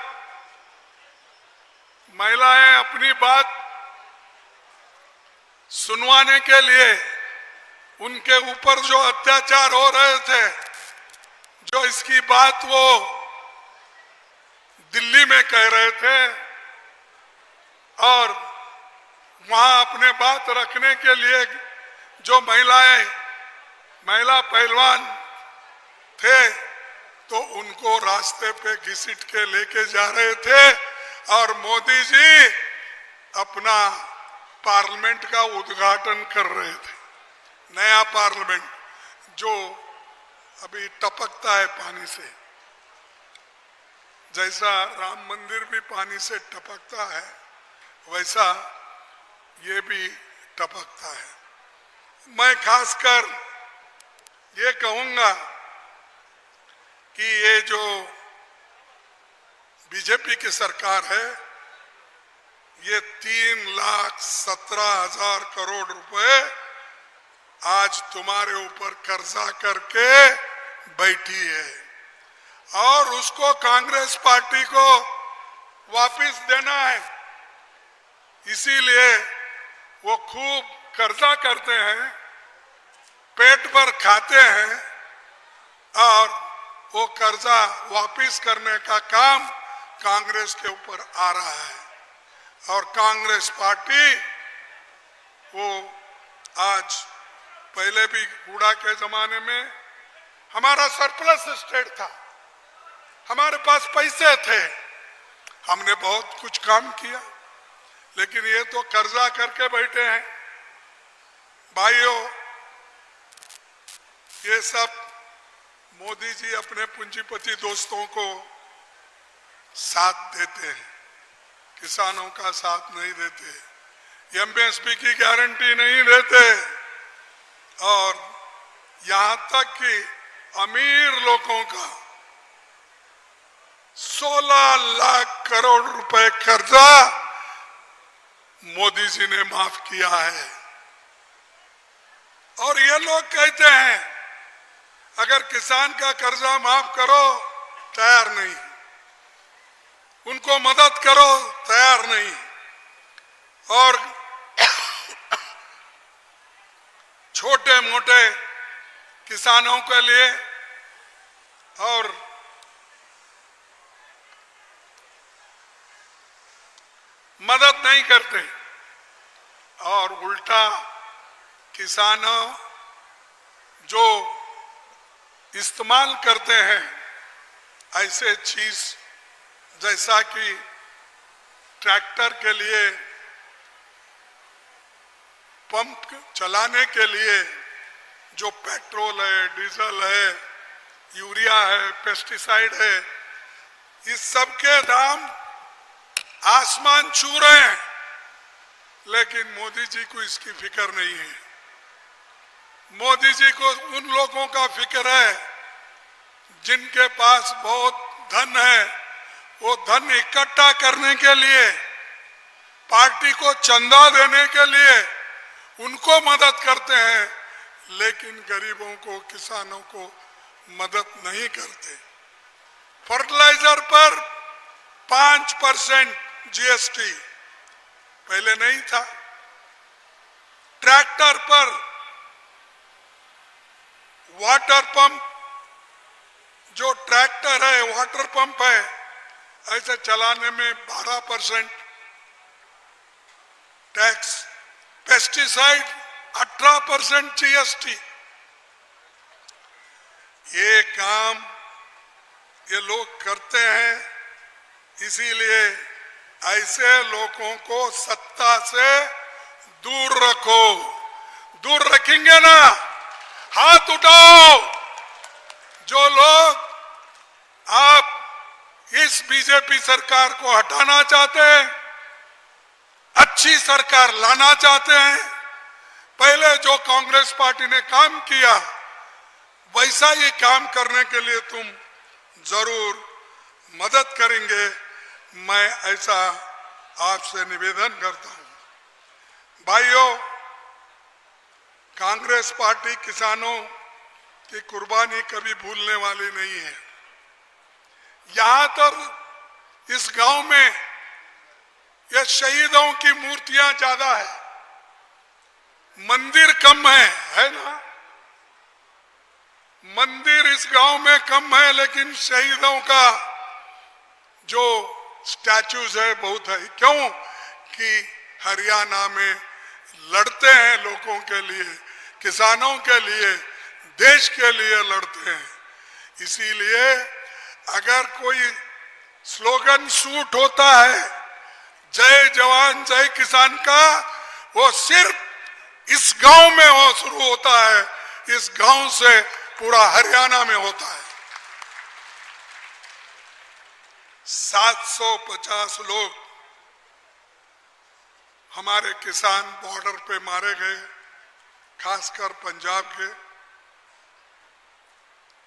महिलाएं अपनी बात सुनवाने के लिए उनके ऊपर जो अत्याचार हो रहे थे, जो इसकी बात वो दिल्ली में कह रहे थे, और वहां अपने बात रखने के लिए जो महिला पहलवान थे, तो उनको रास्ते पे घसीट के लेके जा रहे थे। और मोदी जी अपना पार्लियामेंट का उद्घाटन कर रहे थे, नया पार्लियामेंट जो अभी टपकता है पानी से, जैसा राम मंदिर भी पानी से टपकता है, वैसा ये भी टपकता है। मैं खासकर ये कहूंगा कि ये जो बीजेपी की सरकार है, ये 3,17,000 करोड़ रुपए आज तुम्हारे ऊपर कर्जा करके बैठी है और उसको कांग्रेस पार्टी को वापस देना है। इसीलिए वो खूब कर्जा करते हैं, पेट पर खाते हैं, और वो कर्जा वापस करने का काम कांग्रेस के ऊपर आ रहा है। और कांग्रेस पार्टी वो आज पहले भी हुडा के जमाने में हमारा सरप्लस स्टेट था, हमारे पास पैसे थे, हमने बहुत कुछ काम किया, लेकिन ये तो कर्जा करके बैठे हैं। भाइयों, ये सब मोदी जी अपने पूंजीपति दोस्तों को साथ देते हैं, किसानों का साथ नहीं देते, एमएसपी की गारंटी नहीं देते, और यहां तक कि अमीर लोगों का 16 लाख करोड़ रुपए कर्जा मोदी जी ने माफ किया है। और ये लोग कहते हैं अगर किसान का कर्जा माफ करो तैयार नहीं, उनको मदद करो तैयार नहीं, और छोटे मोटे किसानों के लिए और मदद नहीं करते, और उल्टा किसानों जो इस्तेमाल करते हैं ऐसे चीज जैसा कि ट्रैक्टर के लिए, पंप चलाने के लिए जो पेट्रोल है, डीजल है, यूरिया है, पेस्टिसाइड है, इस सब के दाम आसमान छू रहे हैं, लेकिन मोदी जी को इसकी फिक्र नहीं है। मोदी जी को उन लोगों का फिक्र है जिनके पास बहुत धन है, वो धन इकट्ठा करने के लिए, पार्टी को चंदा देने के लिए उनको मदद करते हैं, लेकिन गरीबों को, किसानों को मदद नहीं करते। फर्टिलाइजर पर 5% जीएसटी पहले नहीं था, ट्रैक्टर पर, वाटर पंप, जो ट्रैक्टर है, वाटर पंप है, ऐसे चलाने में 12% टैक्स, पेस्टिसाइड 18% जीएसटी। ये काम ये लोग करते हैं, इसीलिए ऐसे लोगों को सत्ता से दूर रखो। दूर रखेंगे ना, हाथ उठाओ। जो लोग आप इस बीजेपी सरकार को हटाना चाहते हैं, अच्छी सरकार लाना चाहते हैं, पहले जो कांग्रेस पार्टी ने काम किया वैसा ही काम करने के लिए तुम जरूर मदद करेंगे, मैं ऐसा आपसे निवेदन करता हूं। भाइयों, कांग्रेस पार्टी किसानों की कुर्बानी कभी भूलने वाली नहीं है। यहां तो इस गांव में ये शहीदों की मूर्तियां ज्यादा है, मंदिर कम है ना? मंदिर इस गांव में कम है, लेकिन शहीदों का जो स्टैचूज है बहुत है। क्यों? कि हरियाणा में लड़ते हैं लोगों के लिए, किसानों के लिए, देश के लिए लड़ते हैं। इसीलिए अगर कोई स्लोगन शूट होता है जय जवान जय किसान का, वो सिर्फ इस गांव में शुरू होता है, इस गांव से पूरा हरियाणा में होता है। 750 लोग हमारे किसान बॉर्डर पे मारे गए, खासकर पंजाब के।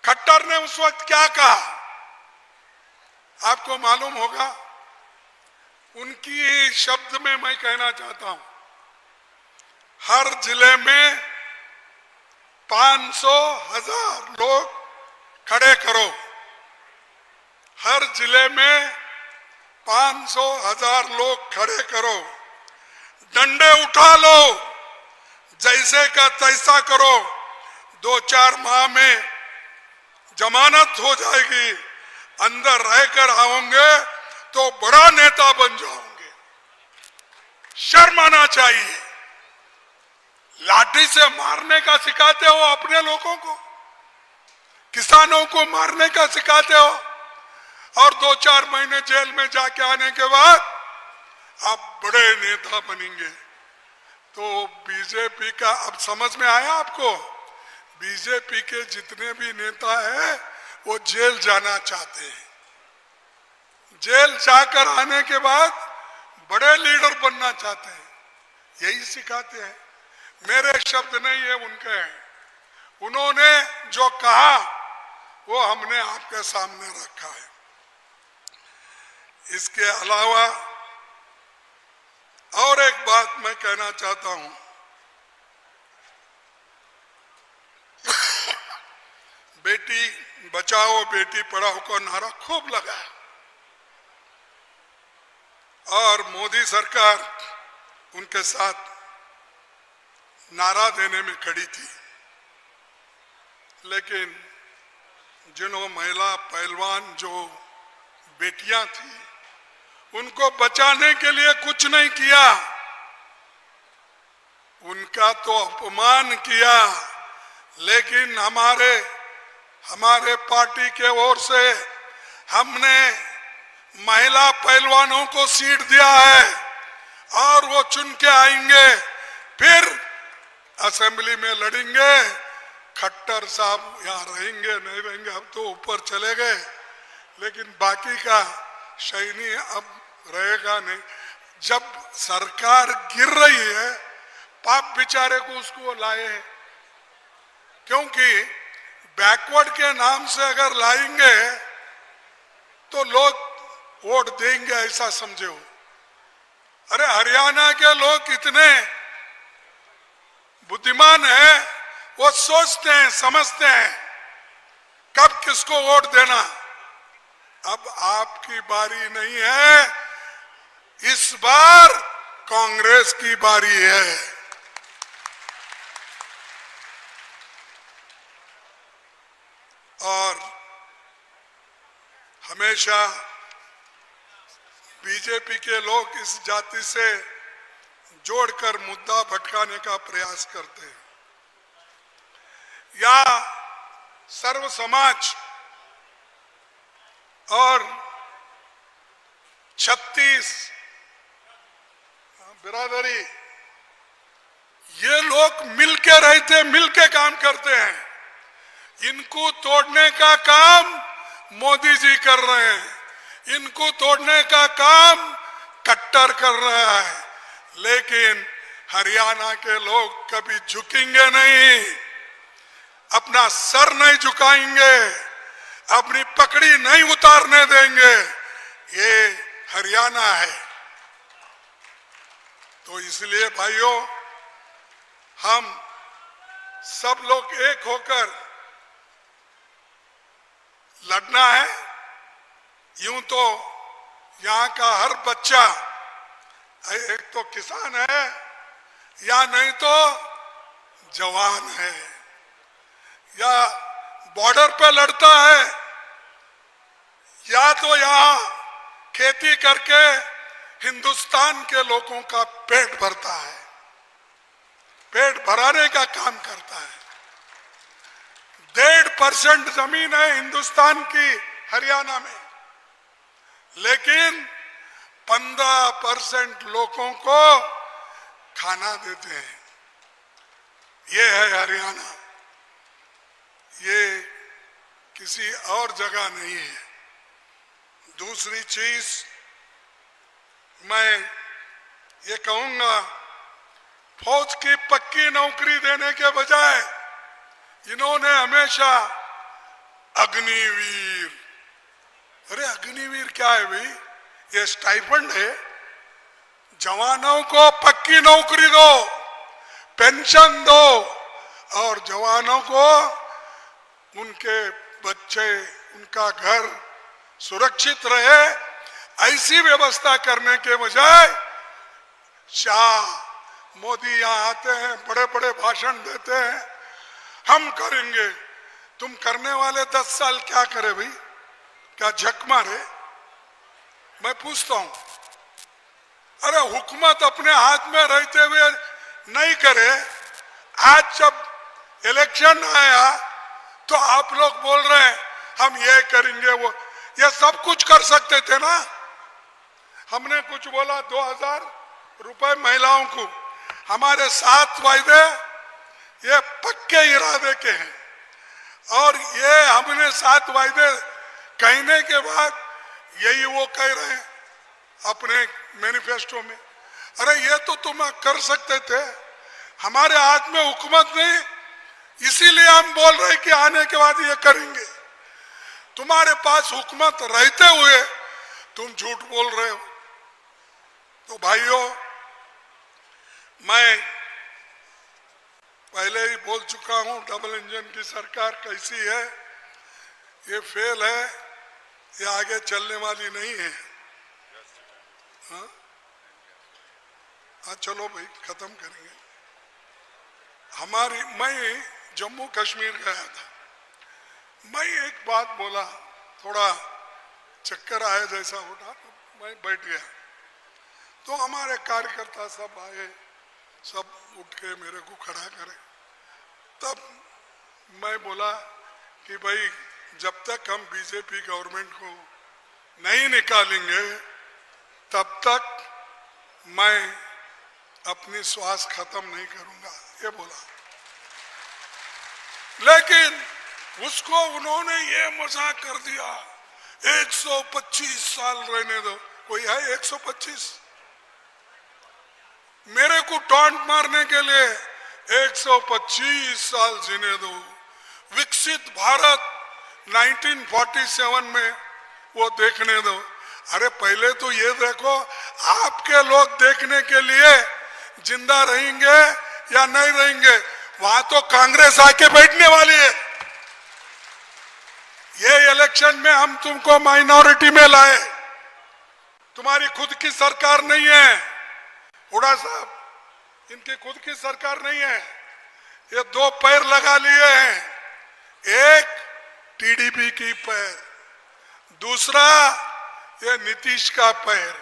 खट्टर ने उस वक्त क्या कहा आपको मालूम होगा, उनकी शब्द में मैं कहना चाहता हूं, हर जिले में 500,000 लोग खड़े करो, हर जिले में 500,000 लोग खड़े करो, डंडे उठा लो, जैसे का तैसा करो, 2-4 माह में जमानत हो जाएगी, अंदर रहकर आओगे तो बड़ा नेता बन जाओगे। शर्म आना चाहिए। लाडली लाठी से मारने का सिखाते हो अपने लोगों को, किसानों को मारने का सिखाते हो, और 2-4 महीने जेल में जाके आने के बाद आप बड़े नेता बनेंगे। तो बीजेपी का अब समझ में आया आपको? बीजेपी के जितने भी नेता हैं वो जेल जाना चाहते हैं, जेल जाकर आने के बाद बड़े लीडर बनना चाहते हैं, यही सिखाते हैं। मेरे शब्द नहीं है, उनके हैं। उन्होंने जो कहा वो हमने आपके सामने रखा है। इसके अलावा और एक बात मैं कहना चाहता हूं, बेटी बचाओ बेटी पढ़ाओ का नारा खूब लगा और मोदी सरकार उनके साथ नारा देने में खड़ी थी, लेकिन जिन्हों महिला पहलवान जो बेटियां थी उनको बचाने के लिए कुछ नहीं किया, उनका तो अपमान किया। लेकिन हमारे पार्टी के ओर से हमने महिला पहलवानों को सीट दिया है और वो चुन के आएंगे, फिर असेंबली में लड़ेंगे। खट्टर साहब यहाँ रहेंगे नहीं रहेंगे, अब तो ऊपर चले गए, लेकिन बाकी का सैनी अब रहेगा नहीं। जब सरकार गिर रही है, पाप बेचारे को उसको लाए, क्योंकि बैकवर्ड के नाम से अगर लाएंगे तो लोग वोट देंगे ऐसा समझे हो। अरे हरियाणा के लोग कितने बुद्धिमान हैं, वो सोचते हैं समझते हैं कब किसको वोट देना। अब आपकी बारी नहीं है, इस बार कांग्रेस की बारी है। और हमेशा बीजेपी के लोग इस जाति से जोड़कर मुद्दा भटकाने का प्रयास करते हैं, या सर्व समाज और 36 बिरादरी, ये लोग मिलके रहते, मिलके काम करते हैं। इनको तोड़ने का काम मोदी जी कर रहे हैं, इनको तोड़ने का काम कट्टर कर रहा है, लेकिन हरियाणा के लोग कभी झुकेंगे नहीं, अपना सर नहीं झुकाएंगे, अपनी पकड़ी नहीं उतारने देंगे। ये हरियाणा है। तो इसलिए भाइयों, हम सब लोग एक होकर लड़ना है। यूं तो यहाँ का हर बच्चा एक तो किसान है, या नहीं तो जवान है, या बॉर्डर पे लड़ता है, या तो यहाँ खेती करके हिंदुस्तान के लोगों का पेट भरता है, पेट भराने का काम करता है। 1.5% जमीन है हिंदुस्तान की हरियाणा में, लेकिन 15% लोगों को खाना देते हैं। ये है हरियाणा, ये किसी और जगह नहीं है। दूसरी चीज मैं ये कहूंगा, फौज की पक्की नौकरी देने के बजाय इन्होंने हमेशा अग्निवीर, अरे अग्निवीर क्या है भाई? ये स्टाइपेंड है। जवानों को पक्की नौकरी दो, पेंशन दो, और जवानों को उनके बच्चे, उनका घर सुरक्षित रहे, ऐसी व्यवस्था करने के बजाय शाह मोदी यहाँ आते हैं, बड़े बड़े भाषण देते हैं, हम करेंगे। तुम करने वाले 10 साल क्या करे भाई? क्या झक मारे? मैं पूछता हूं। अरे हुकूमत अपने हाथ में रहते हुए नहीं करे, आज जब इलेक्शन आया तो आप लोग बोल रहे हैं हम ये करेंगे वो, ये सब कुछ कर सकते थे ना। हमने कुछ बोला 2000 रुपए महिलाओं को, हमारे 7 वायदे ये पक्के इरादे के हैं और ये हमने 7 वायदे कहने के बाद यही वो कह रहे हैं अपने मैनिफेस्टो में। अरे ये तो तुम कर सकते थे, हमारे हाथ में हुकूमत नहीं, इसीलिए हम बोल रहे कि आने के बाद ये करेंगे। तुम्हारे पास हुकूमत रहते हुए तुम झूठ बोल रहे हो। तो भाइयों, मैं पहले ही बोल चुका हूं डबल इंजन की सरकार कैसी है, ये फेल है, ये आगे चलने वाली नहीं है। हाँ चलो भाई खत्म करेंगे। मैं जम्मू कश्मीर गया था, मैं एक बात बोला, थोड़ा चक्कर आया जैसा उठा तो मैं बैठ गया। तो हमारे कार्यकर्ता सब आए, सब उठ के मेरे को खड़ा करे। तब मैं बोला कि भाई जब तक हम बीजेपी गवर्नमेंट को नहीं निकालेंगे तब तक मैं अपनी श्वास खत्म नहीं करूंगा, ये बोला। लेकिन उसको उन्होंने ये मजाक कर दिया, 125 साल रहने दो। कोई है 125? मेरे को टॉन्ट मारने के लिए 125 साल जीने दो। विकसित भारत 1947 में वो देखने दो। अरे पहले तो ये देखो आपके लोग देखने के लिए जिंदा रहेंगे या नहीं रहेंगे। वहां तो कांग्रेस आके बैठने वाली है। ये इलेक्शन में हम तुमको माइनॉरिटी में लाए, तुम्हारी खुद की सरकार नहीं है। हुड्डा साहब, इनकी खुद की सरकार नहीं है। ये 2 पैर लगा लिए हैं, एक टीडीपी की पैर, दूसरा ये नीतीश का पैर।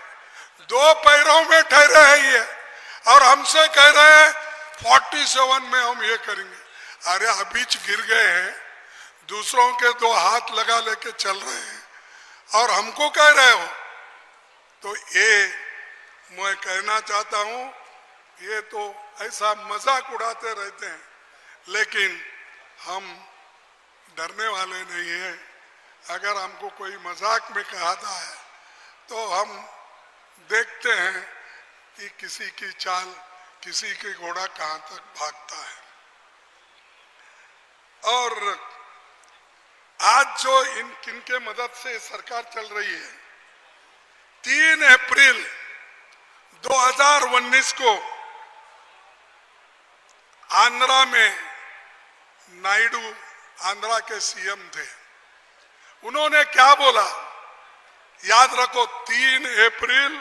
2 पैरों में ठहरे हैं ये, और हमसे कह रहे हैं 47 में हम ये करेंगे। अरे अभी गिर गए हैं, दूसरों के 2 हाथ लगा लेके चल रहे हैं और हमको कह रहे हो। तो ये मैं कहना चाहता हूं, ये तो ऐसा मजाक उड़ाते रहते हैं, लेकिन हम डरने वाले नहीं हैं। अगर हमको कोई मजाक में कहता है तो हम देखते हैं कि किसी की चाल, किसी की घोड़ा कहां तक भागता है। और आज जो इनके मदद से सरकार चल रही है, 3 अप्रैल 2019 को आंध्रा में नायडू आंध्रा के सीएम थे, उन्होंने क्या बोला याद रखो, 3 अप्रैल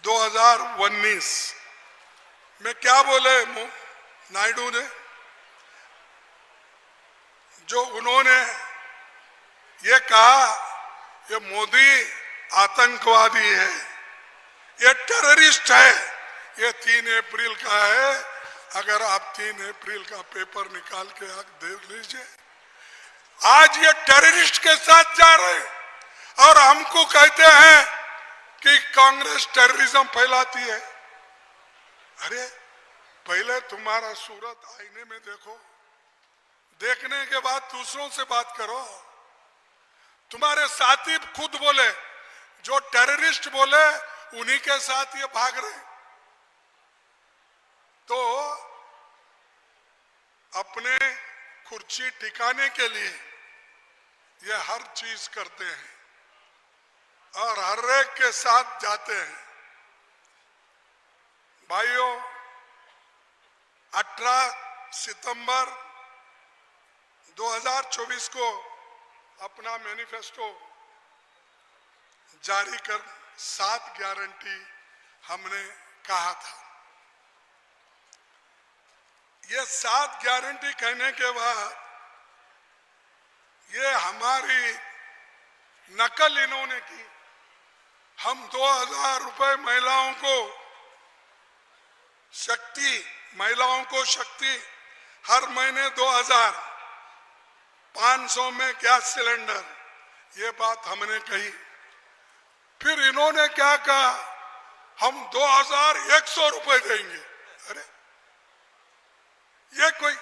2019 में क्या बोले नायडू ने? जो उन्होंने ये कहा, ये मोदी आतंकवादी है, ये टेररिस्ट है। ये 3 अप्रैल का है, अगर आप 3 अप्रैल का पेपर निकाल के आप देख लीजिए। आज ये टेररिस्ट के साथ जा रहे हैं और हमको कहते हैं कि कांग्रेस टेररिज्म फैलाती है। अरे पहले तुम्हारा सूरत आईने में देखो, देखने के बाद दूसरों से बात करो। तुम्हारे साथी खुद बोले, जो टेररिस्ट बोले उन्हीं के साथ ये भाग रहे। तो अपने कुर्सी टिकाने के लिए ये हर चीज करते हैं और हर एक के साथ जाते हैं। भाइयों, 18 सितंबर 2024 को अपना मैनिफेस्टो जारी कर 7 गारंटी हमने कहा था। ये 7 गारंटी कहने के बाद ये हमारी नकल इन्होंने की। हम 2000 रुपए महिलाओं को शक्ति महिलाओं को शक्ति हर महीने 2000, 500 में गैस सिलेंडर, ये बात हमने कही। फिर इन्होंने क्या कहा, हम 2100 रुपए देंगे। अरे ये कोई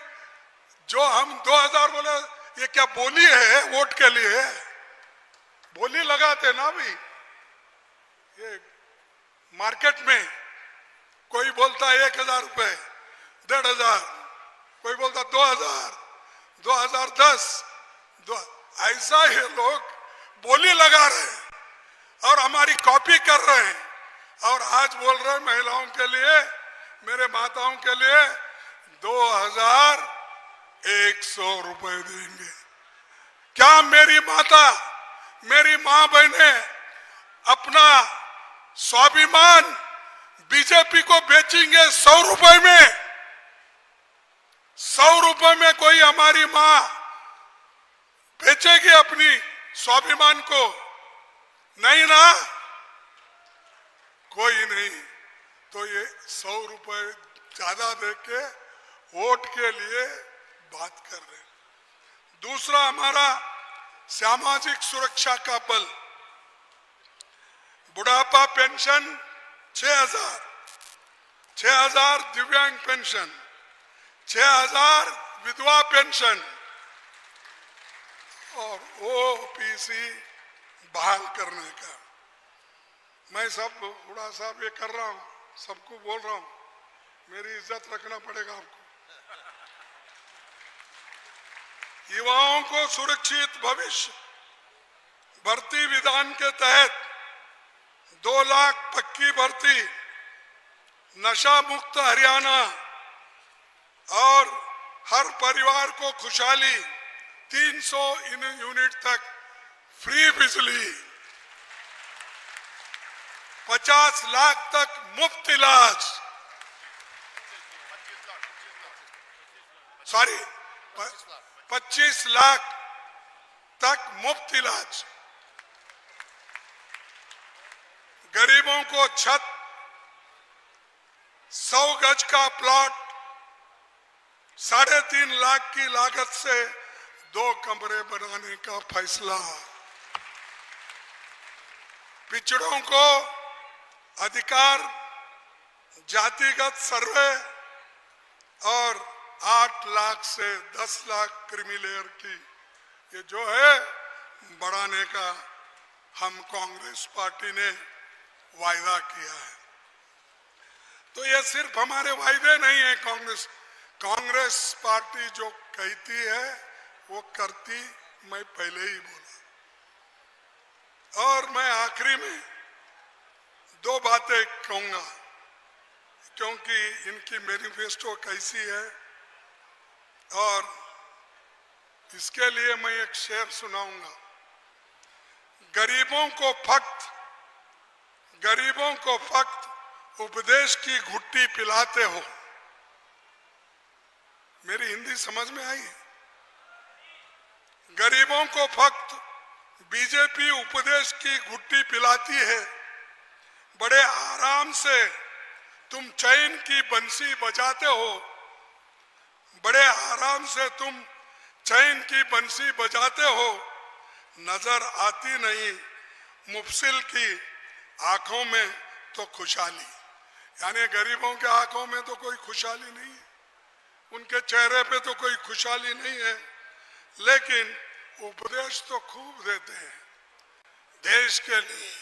जो हम 2000 बोले, ये क्या बोली है वोट के लिए? बोली लगाते ना भी। ये मार्केट में कोई बोलता 1000 रुपए, 1500, कोई बोलता 2000, 2010, ऐसा ये लोग बोली लगा रहे हैं और हमारी कॉपी कर रहे हैं। और आज बोल रहे हैं महिलाओं के लिए, मेरे माताओं के लिए 2100 रुपए देंगे। क्या मेरी माता, मेरी मां बहनें अपना स्वाभिमान बीजेपी को बेचेंगे 100 रुपए में? 100 रुपए में कोई हमारी मां बेचेगी अपनी स्वाभिमान को? नहीं ना, कोई नहीं। तो ये 100 रुपए ज्यादा देके वोट के लिए बात कर रहे हैं। दूसरा, हमारा सामाजिक सुरक्षा का बल, बुढ़ापा पेंशन 6000 दिव्यांग पेंशन, 6000 विधवा पेंशन और ओबीसी बहाल करने का। मैं सब बुढ़ा साहब ये कर रहा हूं, सबको बोल रहा हूं, मेरी इज्जत रखना पड़ेगा आपको। युवाओं को सुरक्षित भविष्य भर्ती विधान के तहत 2 लाख पक्की भर्ती, नशा मुक्त हरियाणा और हर परिवार को खुशहाली, 300 यूनिट तक फ्री बिजली, 50 लाख तक मुफ्त इलाज, 25 लाख तक मुफ्त इलाज, गरीबों को छत, 100 गज का प्लॉट, 3.5 लाख की लागत से 2 कमरे बनाने का फैसला, पिछड़ों को अधिकार, जातिगत सर्वे और 8 लाख से 10 लाख क्रीमी लेयर की ये जो है बढ़ाने का हम कांग्रेस पार्टी ने वायदा किया है। तो ये सिर्फ हमारे वायदे नहीं है। कांग्रेस पार्टी जो कहती है वो करती, मैं पहले ही बोला। और मैं आखिरी में 2 बातें कहूंगा, क्योंकि इनकी मैनिफेस्टो कैसी है और इसके लिए मैं एक शेर सुनाऊंगा। गरीबों को फक्त उपदेश की घुट्टी पिलाते हो। मेरी हिंदी समझ में आई? गरीबों को फक्त बीजेपी उपदेश की घुट्टी पिलाती है। बड़े आराम से तुम चैन की बंसी बजाते हो, बड़े आराम से तुम चैन की बंसी बजाते हो, नजर आती नहीं मुफसिल की आंखों में तो खुशहाली। यानी गरीबों के आंखों में तो कोई खुशहाली नहीं है, उनके चेहरे पे तो कोई खुशहाली नहीं है, लेकिन उपदेश तो खूब देते हैं देश के लिए,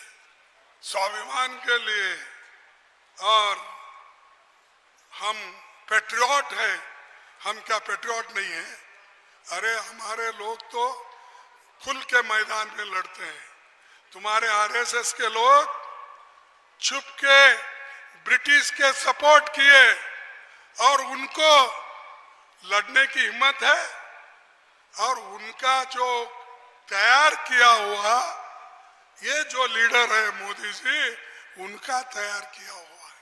स्वाभिमान के लिए। और हम पेट्रियट हैं, हम क्या पेट्रियट नहीं है? अरे हमारे लोग तो खुल के मैदान में लड़ते हैं। तुम्हारे आरएसएस के लोग छुप के ब्रिटिश के सपोर्ट किए और उनको लड़ने की हिम्मत है। और उनका जो तैयार किया हुआ ये जो लीडर है मोदी जी, उनका तैयार किया हुआ है।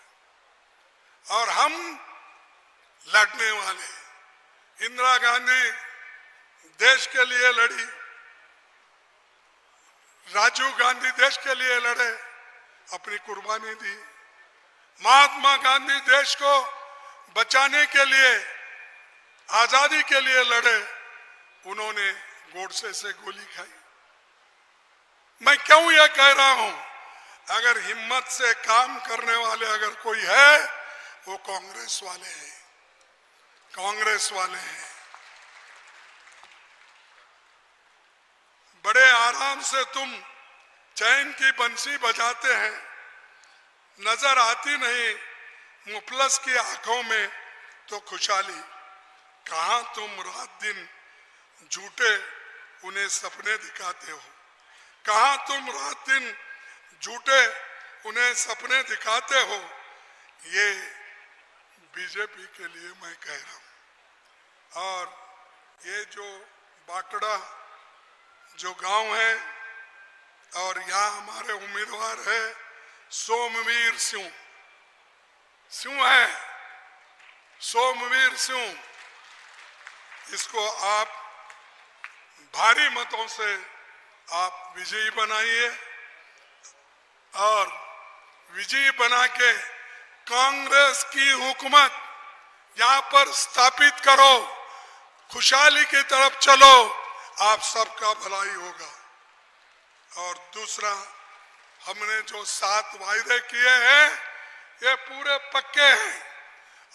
और हम लड़ने वाले। इंदिरा गांधी देश के लिए लड़ी, राजीव गांधी देश के लिए लड़े, अपनी कुर्बानी दी। महात्मा गांधी देश को बचाने के लिए, आजादी के लिए लड़े, उन्होंने गोडसे से गोली खाई। मैं क्यों यह कह रहा हूं? अगर हिम्मत से काम करने वाले अगर कोई है, वो कांग्रेस वाले हैं, कांग्रेस वाले हैं। बड़े आराम से तुम चैन की बंसी बजाते हैं, नजर आती नहीं मुफलस की आंखों में तो खुशहाली। कहां तुम रात दिन झूठे उन्हें सपने दिखाते हो, कहां तुम रात दिन झूठे उन्हें सपने दिखाते हो। ये बीजेपी के लिए मैं कह रहा हूं। और ये जो बाटड़ा जो गांव है, और यहाँ हमारे उम्मीदवार है सोमवीर सिंह, है सोमवीर सिंह, इसको आप भारी मतों से आप विजयी बनाइए और विजयी बना के कांग्रेस की हुकूमत यहां पर स्थापित करो, खुशहाली की तरफ चलो, आप सबका भलाई होगा। और दूसरा, हमने जो 7 वायदे किए हैं ये पूरे पक्के हैं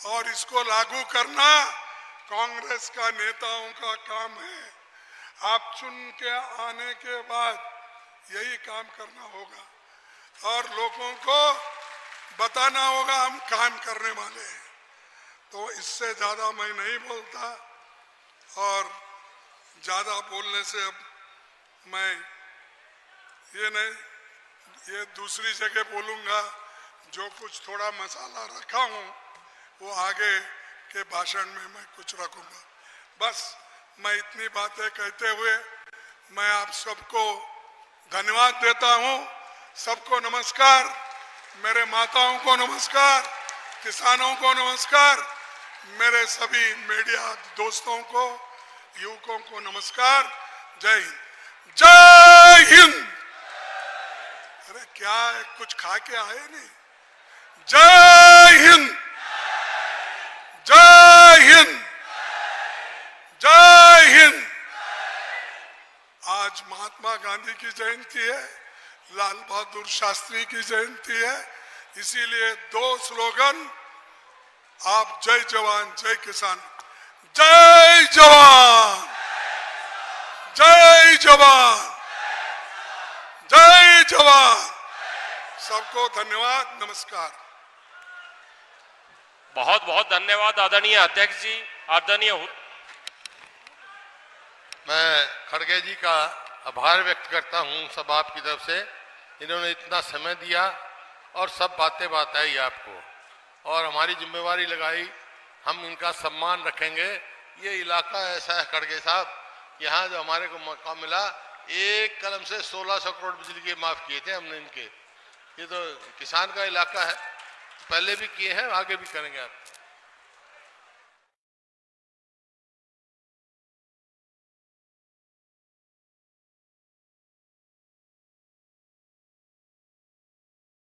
और इसको लागू करना कांग्रेस का नेताओं का काम है। आप चुन के आने के बाद यही काम करना होगा और लोगों को बताना होगा हम काम करने वाले हैं। तो इससे ज्यादा मैं नहीं बोलता और ज्यादा बोलने से अब मैं ये दूसरी जगह बोलूंगा। जो कुछ थोड़ा मसाला रखा हूं वो आगे के भाषण में मैं कुछ रखूंगा। बस मैं इतनी बातें कहते हुए मैं आप सबको धन्यवाद देता हूं। सबको नमस्कार, मेरे माताओं को नमस्कार, किसानों को नमस्कार, मेरे सभी मीडिया दोस्तों को, युवकों को नमस्कार। जय हिंद, जय हिंद। अरे क्या है, कुछ खा के आए नहीं? जय हिंद, जय हिंद, जय हिंद। आज महात्मा गांधी की जयंती है, लाल बहादुर शास्त्री की जयंती है, इसीलिए 2 स्लोगन आप जय जवान जय किसान, जय जवान जय जवान जय जवान। सबको धन्यवाद, नमस्कार। बहुत बहुत धन्यवाद आदरणीय अध्यक्ष जी। आदरणीय मैं खड़गे जी का आभार व्यक्त करता हूं सब आपकी तरफ से। इन्होंने इतना समय दिया और सब बातें बताई आपको और हमारी जिम्मेवारी लगाई, हम इनका सम्मान रखेंगे। ये इलाका ऐसा है खड़गे साहब, यहाँ जो हमारे को मौका मिला, एक कलम से 1600 करोड़ बिजली के माफ किए थे हमने इनके। ये तो किसान का इलाका है, पहले भी किए हैं, आगे भी करेंगे आप।